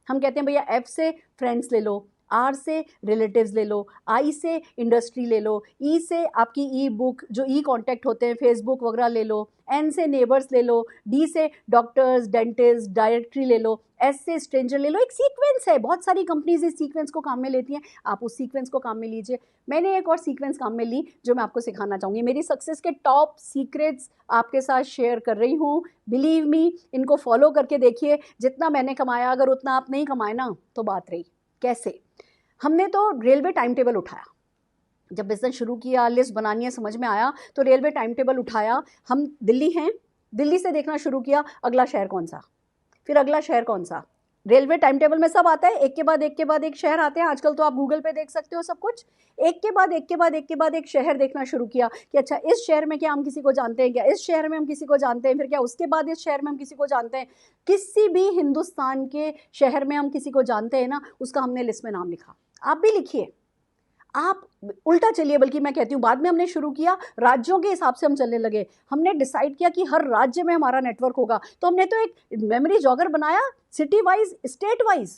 हम कहते हैं भैया F से फ्रेंड्स ले लो, R से रिलेटिव्स ले लो, I से इंडस्ट्री ले लो, E से आपकी ई बुक जो ई कॉन्टैक्ट होते हैं फेसबुक वगैरह ले लो, N से नेबर्स ले लो, D से डॉक्टर्स डेंटिस्ट डायरेक्टरी ले लो, S से स्ट्रेंजर ले लो। एक सीक्वेंस है, बहुत सारी कंपनीज इस सीक्वेंस को काम में लेती हैं, आप उस सीक्वेंस को काम में लीजिए। मैंने एक और सीक्वेंस काम में ली जो मैं आपको सिखाना चाहूँगी। मेरी सक्सेस के टॉप सीक्रेट्स आपके साथ शेयर कर रही हूँ। बिलीव मी, इनको फॉलो करके देखिए। जितना मैंने कमाया अगर उतना आप नहीं कमाए ना तो बात रही। कैसे? हमने तो रेलवे टाइम टेबल उठाया, जब बिजनेस शुरू किया, लिस्ट बनानी है समझ में आया तो रेलवे टाइम टेबल उठाया। हम दिल्ली हैं, दिल्ली से देखना शुरू किया अगला शहर कौन सा, फिर अगला शहर कौन सा। रेलवे टाइम टेबल में सब आता है, एक के बाद एक के बाद एक शहर आते हैं। आजकल तो आप गूगल पे देख सकते हो सब कुछ। एक के बाद एक के बाद एक के बाद एक शहर देखना शुरू किया कि अच्छा इस शहर में क्या हम किसी को जानते हैं, क्या इस शहर में हम किसी को जानते हैं, फिर क्या उसके बाद इस शहर में हम किसी को जानते हैं। किसी भी हिंदुस्तान के शहर में हम किसी को जानते हैं ना, उसका हमने लिस्ट में नाम लिखा। आप भी लिखिए, आप उल्टा चलिए, बल्कि मैं कहती हूँ बाद में हमने शुरू किया राज्यों के हिसाब से हम चलने लगे। हमने डिसाइड किया कि हर राज्य में हमारा नेटवर्क होगा, तो हमने तो एक मेमोरी जॉगर बनाया, सिटी वाइज, स्टेट वाइज।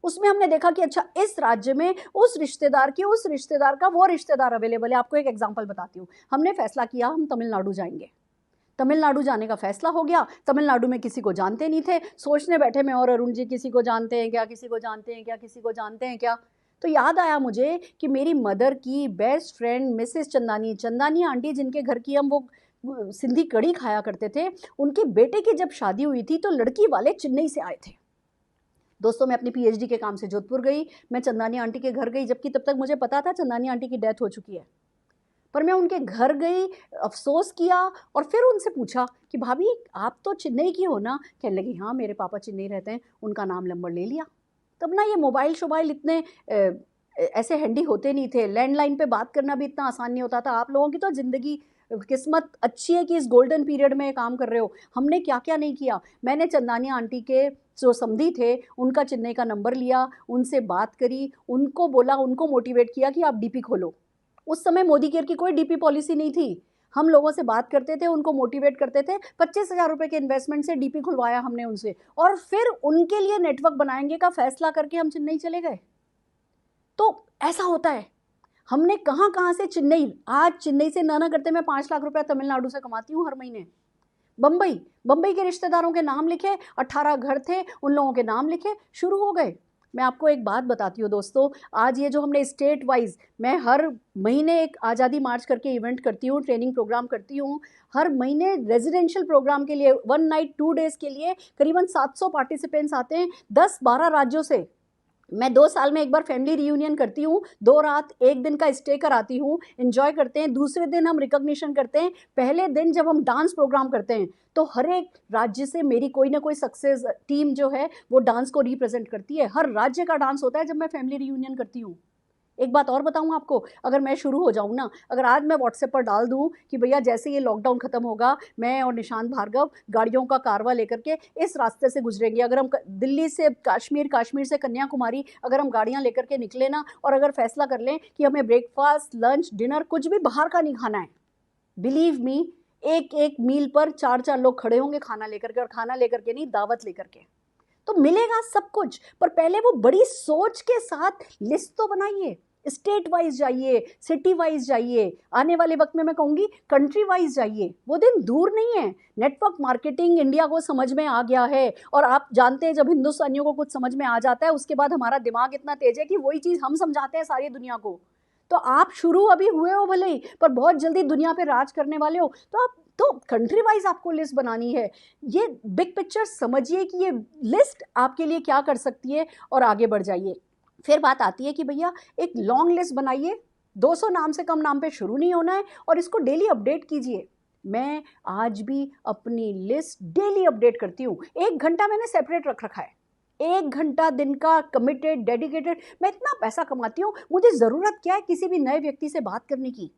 उसमें हमने देखा कि अच्छा इस राज्य में उस रिश्तेदार की, उस रिश्तेदार का वो रिश्तेदार अवेलेबल है। आपको एक एग्जांपल बताती हूँ। हमने फैसला किया हम तमिलनाडु जाएंगे। तमिलनाडु जाने का फैसला हो गया। तमिलनाडु में किसी को जानते नहीं थे, सोचने बैठे मैं और अरुण जी किसी को जानते हैं क्या, किसी को जानते हैं क्या, किसी को जानते हैं क्या। तो याद आया मुझे कि मेरी मदर की best friend Mrs Chandani, Chandani aunty, जिनके घर की हम वो सिंधी कड़ी खाया करते थे, उनके बेटे की जब शादी हुई थी तो लड़की वाले चेन्नई से आए थे। दोस्तों मैं अपनी PhD के काम से जोधपुर गई, मैं चंदानी आंटी के घर गई, जबकि तब तक मुझे पता था चंदानी आंटी की डेथ हो चुकी है। पर मैं उनके घर गई, अफसोस किया और फिर उनसे पूछा कि भाभी आप तो चेन्नई की हो ना। कहने लगी हाँ मेरे पापा चेन्नई रहते हैं। उनका नाम नंबर ले लिया। तब ना ये मोबाइल शोबाइल इतने ऐसे हैंडी होते नहीं थे, लैंडलाइन पे बात करना भी इतना आसान नहीं होता था। आप लोगों की तो ज़िंदगी, किस्मत अच्छी है कि इस गोल्डन पीरियड में काम कर रहे हो। हमने क्या क्या नहीं किया। मैंने चंदानी आंटी के जो समधी थे उनका चेन्नई का नंबर लिया, उनसे बात करी, उनको बोला, उनको मोटिवेट किया कि आप DP खोलो। उस समय मोदी केयर की कोई DP पॉलिसी नहीं थी। हम लोगों से बात करते थे, उनको मोटिवेट करते थे। 25,000 रुपये के इन्वेस्टमेंट से DP खुलवाया हमने उनसे, और फिर उनके लिए नेटवर्क बनाएंगे का फैसला करके हम चेन्नई चले गए। तो ऐसा होता है। हमने कहाँ कहाँ से चेन्नई, आज चेन्नई से ना करते मैं 5 लाख रुपया तमिलनाडु से कमाती हूँ हर महीने। बम्बई के रिश्तेदारों के नाम लिखे, 18 घर थे उन लोगों के नाम लिखे, शुरू हो गए। मैं आपको एक बात बताती हूँ दोस्तों, आज ये जो हमने स्टेट वाइज, मैं हर महीने एक आज़ादी मार्च करके इवेंट करती हूँ, ट्रेनिंग प्रोग्राम करती हूँ। हर महीने रेजिडेंशियल प्रोग्राम के लिए 1 नाइट 2 डेज़ के लिए करीबन 700 पार्टिसिपेंट्स आते हैं 10-12 राज्यों से। मैं 2 साल में एक बार फैमिली रियूनियन करती हूँ, 2 रात 1 दिन का स्टे कराती हूँ, एन्जॉय करते हैं, दूसरे दिन हम रिकॉग्निशन करते हैं, पहले दिन जब हम डांस प्रोग्राम करते हैं, तो हर एक राज्य से मेरी कोई ना कोई सक्सेस टीम जो है वो डांस को रिप्रेजेंट करती है। हर राज्य का डांस होता है जब मैं फैमिली रियूनियन करती हूँ। एक बात और बताऊँ आपको, अगर मैं शुरू हो जाऊँ ना, अगर आज मैं व्हाट्सएप पर डाल दूँ कि भैया जैसे ये लॉकडाउन खत्म होगा, मैं और निशांत भार्गव गाड़ियों का कारवा लेकर के इस रास्ते से गुजरेंगे। अगर हम दिल्ली से कश्मीर, कश्मीर से कन्याकुमारी अगर हम गाड़ियाँ लेकर के निकले ना, और अगर फैसला कर लें कि हमें ब्रेकफास्ट, लंच, डिनर कुछ भी बाहर का नहीं खाना है, बिलीव मी, एक एक मील पर 4-4 लोग खड़े होंगे खाना लेकर के, और खाना लेकर के नहीं, दावत लेकर के। तो मिलेगा सब कुछ, पर पहले वो बड़ी सोच के साथ लिस्ट तो बनाइए। स्टेट वाइज जाइए, सिटी वाइज जाइए, आने वाले वक्त में मैं कहूँगी कंट्री वाइज जाइए। वो दिन दूर नहीं है। नेटवर्क मार्केटिंग इंडिया को समझ में आ गया है, और आप जानते हैं जब हिंदुस्तानियों को कुछ समझ में आ जाता है, उसके बाद हमारा दिमाग इतना तेज है कि वही चीज़ हम समझाते हैं सारी दुनिया को। तो आप शुरू अभी हुए हो भले ही, पर बहुत जल्दी दुनिया पे राज करने वाले हो, तो आप तो कंट्री वाइज आपको लिस्ट बनानी है। ये बिग पिक्चर समझिए कि ये लिस्ट आपके लिए क्या कर सकती है, और आगे बढ़ जाइए। फिर बात आती है कि भैया एक लॉन्ग लिस्ट बनाइए, 200 नाम से कम नाम पे शुरू नहीं होना है, और इसको डेली अपडेट कीजिए। मैं आज भी अपनी लिस्ट डेली अपडेट करती हूँ। 1 घंटा मैंने सेपरेट रख रखा है, 1 घंटा दिन का कमिटेड, डेडिकेटेड। मैं इतना पैसा कमाती हूँ, मुझे ज़रूरत क्या है किसी भी नए व्यक्ति से बात करने की?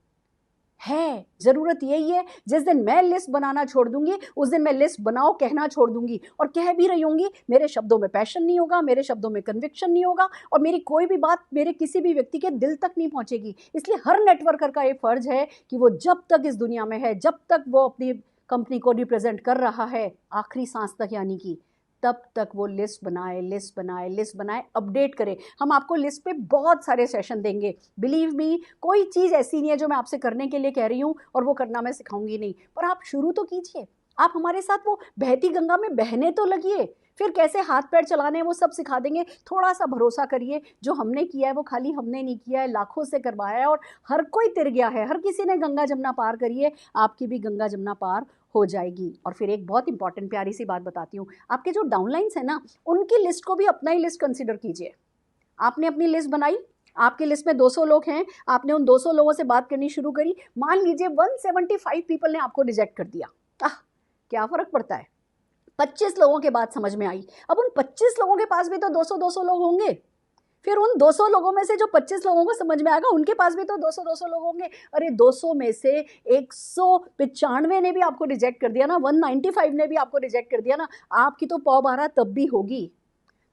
है ज़रूरत यही है, जिस दिन मैं लिस्ट बनाना छोड़ दूंगी, उस दिन मैं लिस्ट बनाओ कहना छोड़ दूंगी, और कह भी रही होंगी, मेरे शब्दों में पैशन नहीं होगा, मेरे शब्दों में कन्विक्शन नहीं होगा, और मेरी कोई भी बात मेरे किसी भी व्यक्ति के दिल तक नहीं पहुंचेगी। इसलिए हर नेटवर्कर का ये फर्ज है कि वो जब तक इस दुनिया में है, जब तक वो अपनी कंपनी को रिप्रेजेंट कर रहा है, आखिरी सांस तक यानी कि, तब तक वो लिस्ट बनाए, लिस्ट बनाए, लिस्ट बनाए, अपडेट करें। हम आपको लिस्ट पे बहुत सारे सेशन देंगे, बिलीव मी। कोई चीज़ ऐसी नहीं है जो मैं आपसे करने के लिए कह रही हूँ और वो करना मैं सिखाऊंगी नहीं, पर आप शुरू तो कीजिए। आप हमारे साथ वो बहती गंगा में बहने तो लगिए, फिर कैसे हाथ पैर चलाने हैं वो सब सिखा देंगे। थोड़ा सा भरोसा करिए, जो हमने किया है वो खाली हमने नहीं किया है, लाखों से करवाया है, और हर कोई तिर गया है, हर किसी ने गंगा जमुना पार करिए, आपकी भी गंगा जमुना पार हो जाएगी। और फिर एक बहुत इंपॉर्टेंट प्यारी सी बात बताती हूँ, आपके जो डाउनलाइंस है ना, उनकी लिस्ट को भी अपना ही लिस्ट कंसिडर कीजिए। आपने अपनी लिस्ट बनाई, आपकी लिस्ट में 200 लोग हैं, आपने उन 200 लोगों से बात करनी शुरू करी, मान लीजिए 175 पीपल ने आपको रिजेक्ट कर दिया। क्या फ़र्क पड़ता है, 25 लोगों के बाद समझ में आई। अब उन 25 लोगों के पास भी तो 200-200 लोग होंगे, फिर उन 200 लोगों में से जो 25 लोगों को समझ में आएगा, उनके पास भी तो 200-200 लोग होंगे। अरे 200 में से 195 ने भी आपको रिजेक्ट कर दिया ना, 195 ने भी आपको रिजेक्ट कर दिया ना, आपकी तो पौ-बारह तब भी होगी।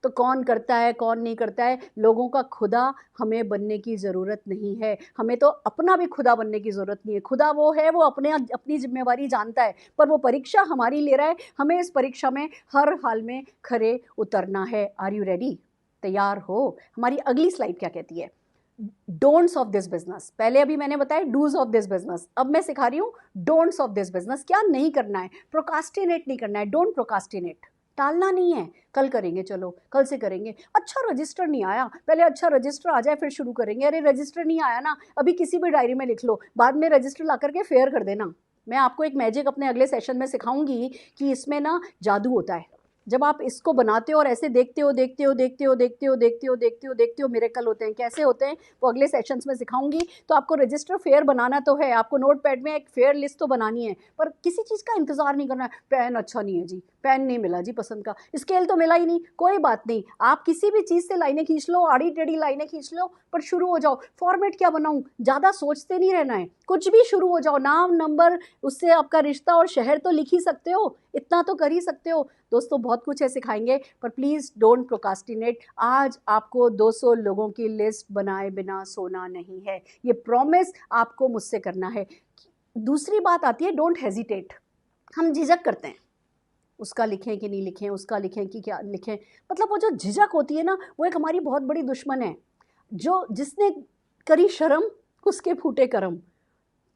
तो कौन करता है कौन नहीं करता है, लोगों का खुदा हमें बनने की ज़रूरत नहीं है, हमें तो अपना भी खुदा बनने की ज़रूरत नहीं है। खुदा वो है, वो अपनी जिम्मेवारी जानता है, पर वो परीक्षा हमारी ले रहा है, हमें इस परीक्षा में हर हाल में खरे उतरना है। Are you ready? तैयार हो? हमारी अगली स्लाइड क्या कहती है? Don'ts of this business. पहले अभी मैंने बताया डूज ऑफ दिस बिजनेस, अब मैं सिखा रही हूँ डोंट्स ऑफ दिस बिजनेस। क्या नहीं करना है? प्रोकास्टिनेट नहीं करना है, डोंट प्रोकास्टिनेट, टालना नहीं है। कल करेंगे, चलो कल से करेंगे। अच्छा रजिस्टर नहीं आया, पहले अच्छा रजिस्टर आ जाए फिर शुरू करेंगे। अरे रजिस्टर नहीं आया ना, अभी किसी भी डायरी में लिख लो, बाद में रजिस्टर ला करके फेयर कर देना। मैं आपको एक मैजिक अपने अगले सेशन में सिखाऊंगी कि इसमें ना जादू होता है। जब आप इसको बनाते हो और ऐसे देखते हो देखते हो देखते हो देखते हो देखते हो देखते हो देखते हो मिरेकल होते हैं। कैसे होते हैं वो अगले सेशंस में सिखाऊंगी। तो आपको रजिस्टर फेयर बनाना तो है, आपको नोट पैड में एक फेयर लिस्ट तो बनानी है, पर किसी चीज़ का इंतजार नहीं करना है। पेन अच्छा नहीं है जी, पेन नहीं मिला जी पसंद का, स्केल तो मिला ही नहीं, कोई बात नहीं, आप किसी भी चीज़ से लाइनें खींच लो, आड़ी टेढ़ी लाइनें खींच लो, पर शुरू हो जाओ। फॉर्मेट क्या बनाऊँ, ज़्यादा सोचते नहीं रहना है, कुछ भी शुरू हो जाओ। नाम, नंबर, उससे आपका रिश्ता और शहर तो लिख ही सकते हो, इतना तो कर ही सकते हो। दोस्तों बहुत कुछ है सिखाएंगे, पर प्लीज़ डोंट प्रोकास्टिनेट। आज आपको 200 लोगों की लिस्ट बनाए बिना सोना नहीं है, ये प्रॉमिस आपको मुझसे करना है। दूसरी बात आती है डोंट हेजिटेट। हम झिझक करते हैं, उसका लिखें कि नहीं लिखें, उसका लिखें कि क्या लिखें। मतलब वो जो झिझक होती है ना, वो एक हमारी बहुत बड़ी दुश्मन है। जो जिसने करी शर्म उसके फूटे करम।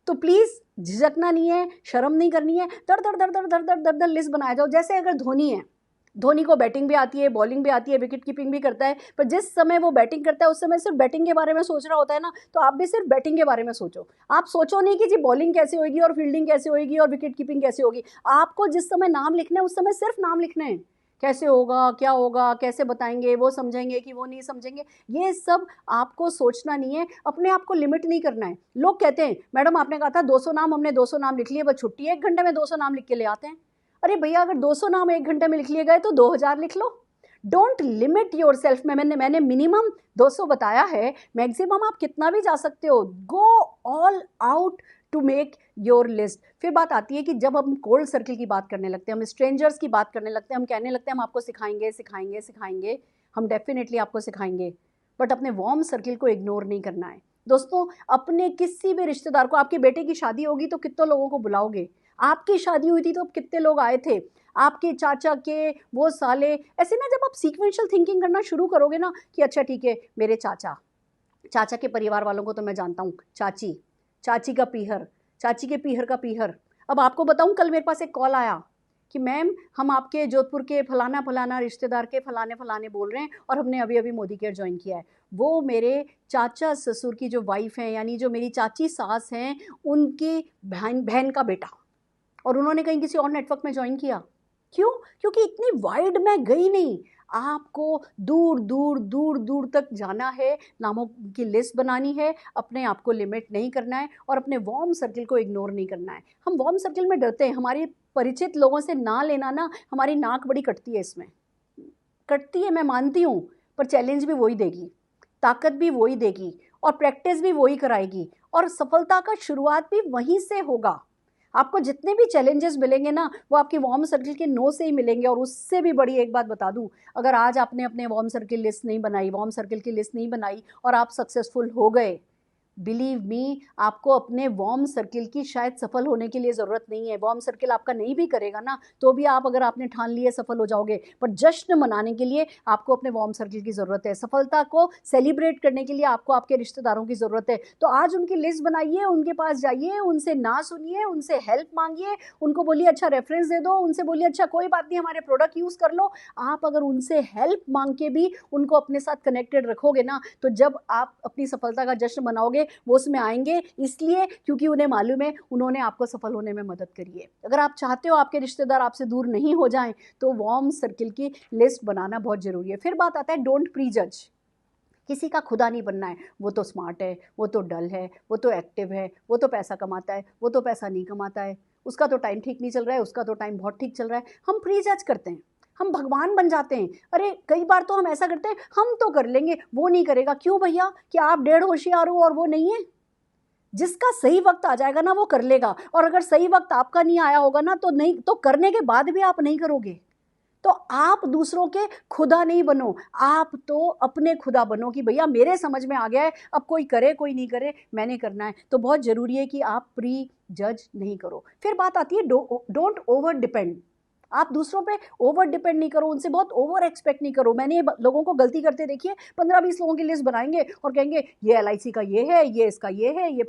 तो प्लीज़ झिझकना नहीं है, शर्म नहीं करनी है, दर दर दर दर दर दर दर दर लिस्ट बनाया जाओ। जैसे अगर धोनी है, धोनी को बैटिंग भी आती है, बॉलिंग भी आती है, विकेट कीपिंग भी करता है, पर जिस समय वो बैटिंग करता है उस समय सिर्फ बैटिंग के बारे में सोच रहा होता है ना, तो आप भी सिर्फ बैटिंग के बारे में सोचो। आप सोचो नहीं कि जी बॉलिंग कैसे होगी और फील्डिंग कैसे होगी और विकेट कीपिंग कैसे होगी। आपको जिस समय नाम लिखना है उस समय सिर्फ नाम लिखना है। कैसे होगा, क्या होगा, कैसे बताएंगे, वो समझेंगे कि वो नहीं समझेंगे, ये सब आपको सोचना नहीं है, अपने आप को लिमिट नहीं करना है। लोग कहते हैं मैडम आपने कहा था 200 नाम, हमने 200 नाम लिख लिए, बस छुट्टी है, 1 घंटे में 200 नाम लिख के ले आते हैं। अरे भैया अगर 200 नाम 1 घंटे में लिख लिए गए तो 2000 लिख लो। Don't limit yourself. मैंने मिनिमम 200 बताया है, मैक्सिमम आप कितना भी जा सकते हो। Go all out to make your list. फिर बात आती है कि जब हम कोल्ड सर्किल की बात करने लगते हैं, हम स्ट्रेंजर्स की बात करने लगते हैं, हम कहने लगते हैं हम आपको सिखाएंगे सिखाएंगे सिखाएंगे, हम डेफिनेटली आपको सिखाएंगे, बट अपने वार्म सर्किल को इग्नोर नहीं करना है। दोस्तों अपने किसी भी रिश्तेदार को, आपके बेटे की शादी होगी तो कितने लोगों को बुलाओगे, आपकी शादी हुई थी तो कितने लोग आए थे, आपके चाचा के वो साले, ऐसे ना जब आप सीक्वेंशियल थिंकिंग करना शुरू करोगे ना कि अच्छा ठीक है मेरे चाचा के परिवार वालों को तो मैं जानता हूँ, चाची का पीहर, चाची के पीहर का पीहर। अब आपको बताऊँ, कल मेरे पास एक कॉल आया कि मैम हम आपके जोधपुर के फलाना फलाना रिश्तेदार के फलाने फलाने बोल रहे हैं और हमने अभी अभी मोदी केयर ज्वाइन किया है। वो मेरे चाचा ससुर की जो वाइफ है, यानी जो मेरी चाची सास हैं, उनकी बहन का बेटा, और उन्होंने कहीं किसी और नेटवर्क में ज्वाइन किया। क्यों? क्योंकि इतनी वाइड मैं गई नहीं। आपको दूर दूर दूर दूर तक जाना है, नामों की लिस्ट बनानी है, अपने आप को लिमिट नहीं करना है और अपने वार्म सर्किल को इग्नोर नहीं करना है। हम वार्म सर्किल में डरते हैं, हमारे परिचित लोगों से ना लेना ना, हमारी नाक बड़ी कटती है, इसमें कटती है मैं मानती हूँ, पर चैलेंज भी वही देगी, ताकत भी वही देगी और प्रैक्टिस भी वही कराएगी और सफलता का शुरुआत भी वहीं से होगा। आपको जितने भी चैलेंजेस मिलेंगे ना, वो आपके वार्म सर्किल के नो से ही मिलेंगे। और उससे भी बड़ी एक बात बता दूं, अगर आज आपने अपने वार्म सर्किल लिस्ट नहीं बनाई, वार्म सर्किल की लिस्ट नहीं बनाई और आप सक्सेसफुल हो गए, बिलीव मी, आपको अपने वार्म सर्किल की शायद सफल होने के लिए ज़रूरत नहीं है। वार्म सर्किल आपका नहीं भी करेगा ना तो भी आप, अगर आपने ठान लिए, सफल हो जाओगे। पर जश्न मनाने के लिए आपको अपने वार्म सर्किल की ज़रूरत है, सफलता को सेलिब्रेट करने के लिए आपको आपके रिश्तेदारों की ज़रूरत है। तो आज उनकी लिस्ट बनाइए, उनके पास जाइए, उनसे ना सुनिए, उनसे हेल्प मांगिए, उनको बोलिए अच्छा रेफरेंस दे दो, उनसे बोलिए अच्छा कोई बात नहीं हमारे प्रोडक्ट यूज़ कर लो। आप अगर उनसे हेल्प मांग के भी उनको अपने साथ कनेक्टेड रखोगे ना, तो जब आप अपनी सफलता का जश्न मनाओगे वो उसमें आएंगे, इसलिए क्योंकि उन्हें मालूम है उन्होंने आपको सफल होने में मदद करी है। अगर आप चाहते हो आपके रिश्तेदार आपसे दूर नहीं हो जाएं तो वार्म सर्किल की लिस्ट बनाना बहुत ज़रूरी है। फिर बात आता है डोंट प्री जज। किसी का खुदा नहीं बनना है, वो तो स्मार्ट है, वो तो डल है, वो तो एक्टिव है, वो तो पैसा कमाता है, वो तो पैसा नहीं कमाता है, उसका तो टाइम ठीक नहीं चल रहा है, उसका तो टाइम बहुत ठीक चल रहा है। हम प्री जज करते हैं, हम भगवान बन जाते हैं। अरे कई बार तो हम ऐसा करते हैं, हम तो कर लेंगे, वो नहीं करेगा। क्यों भैया? कि आप 1.5 होशियार हो और वो नहीं है? जिसका सही वक्त आ जाएगा ना वो कर लेगा, और अगर सही वक्त आपका नहीं आया होगा ना तो नहीं, तो करने के बाद भी आप नहीं करोगे। तो आप दूसरों के खुदा नहीं बनो, आप तो अपने खुदा बनो कि भैया मेरे समझ में आ गया है, अब कोई करे कोई नहीं करे, मैंने करना है। तो बहुत ज़रूरी है कि आप प्री जज नहीं करो। फिर बात आती है डोंट ओवर डिपेंड। आप दूसरों पे ओवर डिपेंड नहीं करो, उनसे बहुत ओवर एक्सपेक्ट नहीं करो। मैंने लोगों को गलती करते देखिए, 15-20 लोगों की लिस्ट बनाएंगे और कहेंगे ये LIC का ये है, ये इसका ये है, ये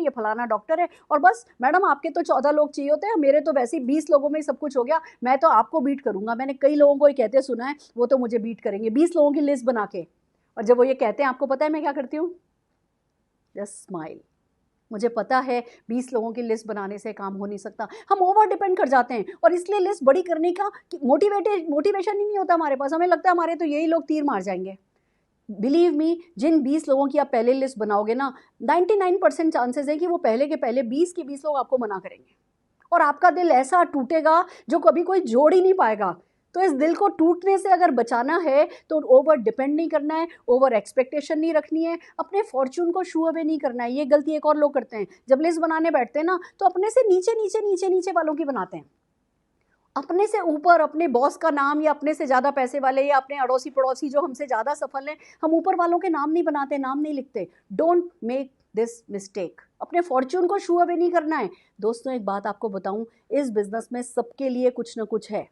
फलाना डॉक्टर है, और बस मैडम आपके तो 14 लोग चाहिए होते हैं, मेरे तो वैसे ही 20 लोगों में सब कुछ हो गया, मैं तो आपको बीट करूंगा। मैंने कई लोगों को ये कहते सुना है, वो तो मुझे बीट करेंगे 20 लोगों की लिस्ट बना के। और जब वो ये कहते हैं, आपको पता है मैं क्या करती हूँ? Just smile. मुझे पता है 20 लोगों की लिस्ट बनाने से काम हो नहीं सकता। हम ओवर डिपेंड कर जाते हैं और इसलिए लिस्ट बड़ी करने का मोटिवेशन ही नहीं होता हमारे पास। हमें लगता है हमारे तो यही लोग तीर मार जाएंगे। बिलीव मी, जिन 20 लोगों की आप पहले लिस्ट बनाओगे ना, 99% चांसेस है कि वो पहले के पहले 20 के 20 लोग आपको मना करेंगे और आपका दिल ऐसा टूटेगा जो कभी कोई जोड़ ही नहीं पाएगा। तो इस दिल को टूटने से अगर बचाना है तो ओवर डिपेंड नहीं करना है, ओवर एक्सपेक्टेशन नहीं रखनी है, अपने फॉर्चून को शू अवे नहीं करना है। ये गलती एक और लोग करते हैं, जब लिस्ट बनाने बैठते हैं ना तो अपने से नीचे नीचे नीचे नीचे वालों की बनाते हैं, अपने से ऊपर अपने बॉस का नाम या अपने से ज़्यादा पैसे वाले या अपने अड़ोसी पड़ोसी जो हमसे ज़्यादा सफल हैं, हम ऊपर वालों के नाम नहीं बनाते, नाम नहीं लिखते। Don't make this mistake. अपने फॉर्च्यून को शू अवे नहीं करना है। दोस्तों एक बात आपको बताऊं, इस बिजनेस में सबके लिए कुछ ना कुछ है,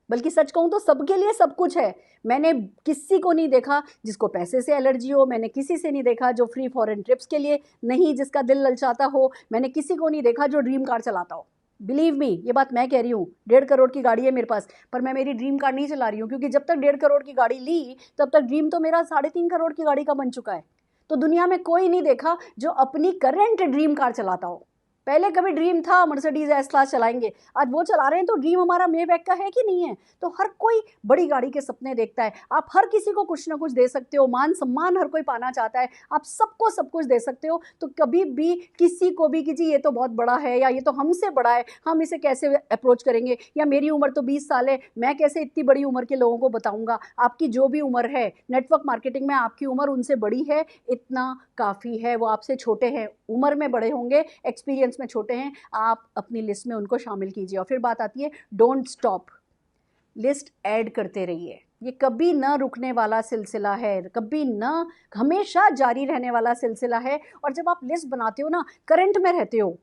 बल्कि सच कहूं तो सबके लिए सब कुछ है। मैंने किसी को नहीं देखा जिसको पैसे से एलर्जी हो, मैंने किसी से नहीं देखा जो फ्री फॉरेन ट्रिप्स के लिए नहीं, जिसका दिल ललचाता हो, मैंने किसी को नहीं देखा जो ड्रीम कार चलाता हो। बिलीव मी, ये बात मैं कह रही हूँ। 1.5 करोड़ की गाड़ी है मेरे पास, पर मैं मेरी ड्रीम कार नहीं चला रही हूँ, क्योंकि जब तक 1.5 करोड़ की गाड़ी ली तब तक ड्रीम तो मेरा 3.5 करोड़ की गाड़ी का बन चुका है। तो दुनिया में कोई नहीं देखा जो अपनी करंट ड्रीम कार चलाता हो। पहले कभी ड्रीम था मर्सिडीज एस क्लास चलाएंगे, आज वो चला रहे हैं, तो ड्रीम हमारा मेबैक का है कि नहीं है? तो हर कोई बड़ी गाड़ी के सपने देखता है। आप हर किसी को कुछ ना कुछ दे सकते हो, मान सम्मान हर कोई पाना चाहता है, आप सबको सब कुछ दे सकते हो। तो कभी भी किसी को भी कि जी ये तो बहुत बड़ा है, या ये तो हमसे बड़ा है, हम इसे कैसे अप्रोच करेंगे, या मेरी उम्र तो 20 साल है, मैं कैसे इतनी बड़ी उम्र के लोगों को बताऊंगा। आपकी जो भी उम्र है नेटवर्क मार्केटिंग में, आपकी उम्र उनसे बड़ी है, इतना काफ़ी है। वो आपसे छोटे हैं, उम्र में बड़े होंगे, एक्सपीरियंस में छोटे हैं, आप अपनी लिस्ट में उनको शामिल कीजिए। और फिर बात आती है डोंट स्टॉप, लिस्ट ऐड करते रहिए। ये कभी ना रुकने वाला सिलसिला है, कभी ना, हमेशा जारी रहने वाला सिलसिला है। और जब आप लिस्ट बनाते हो ना, करंट में रहते हो।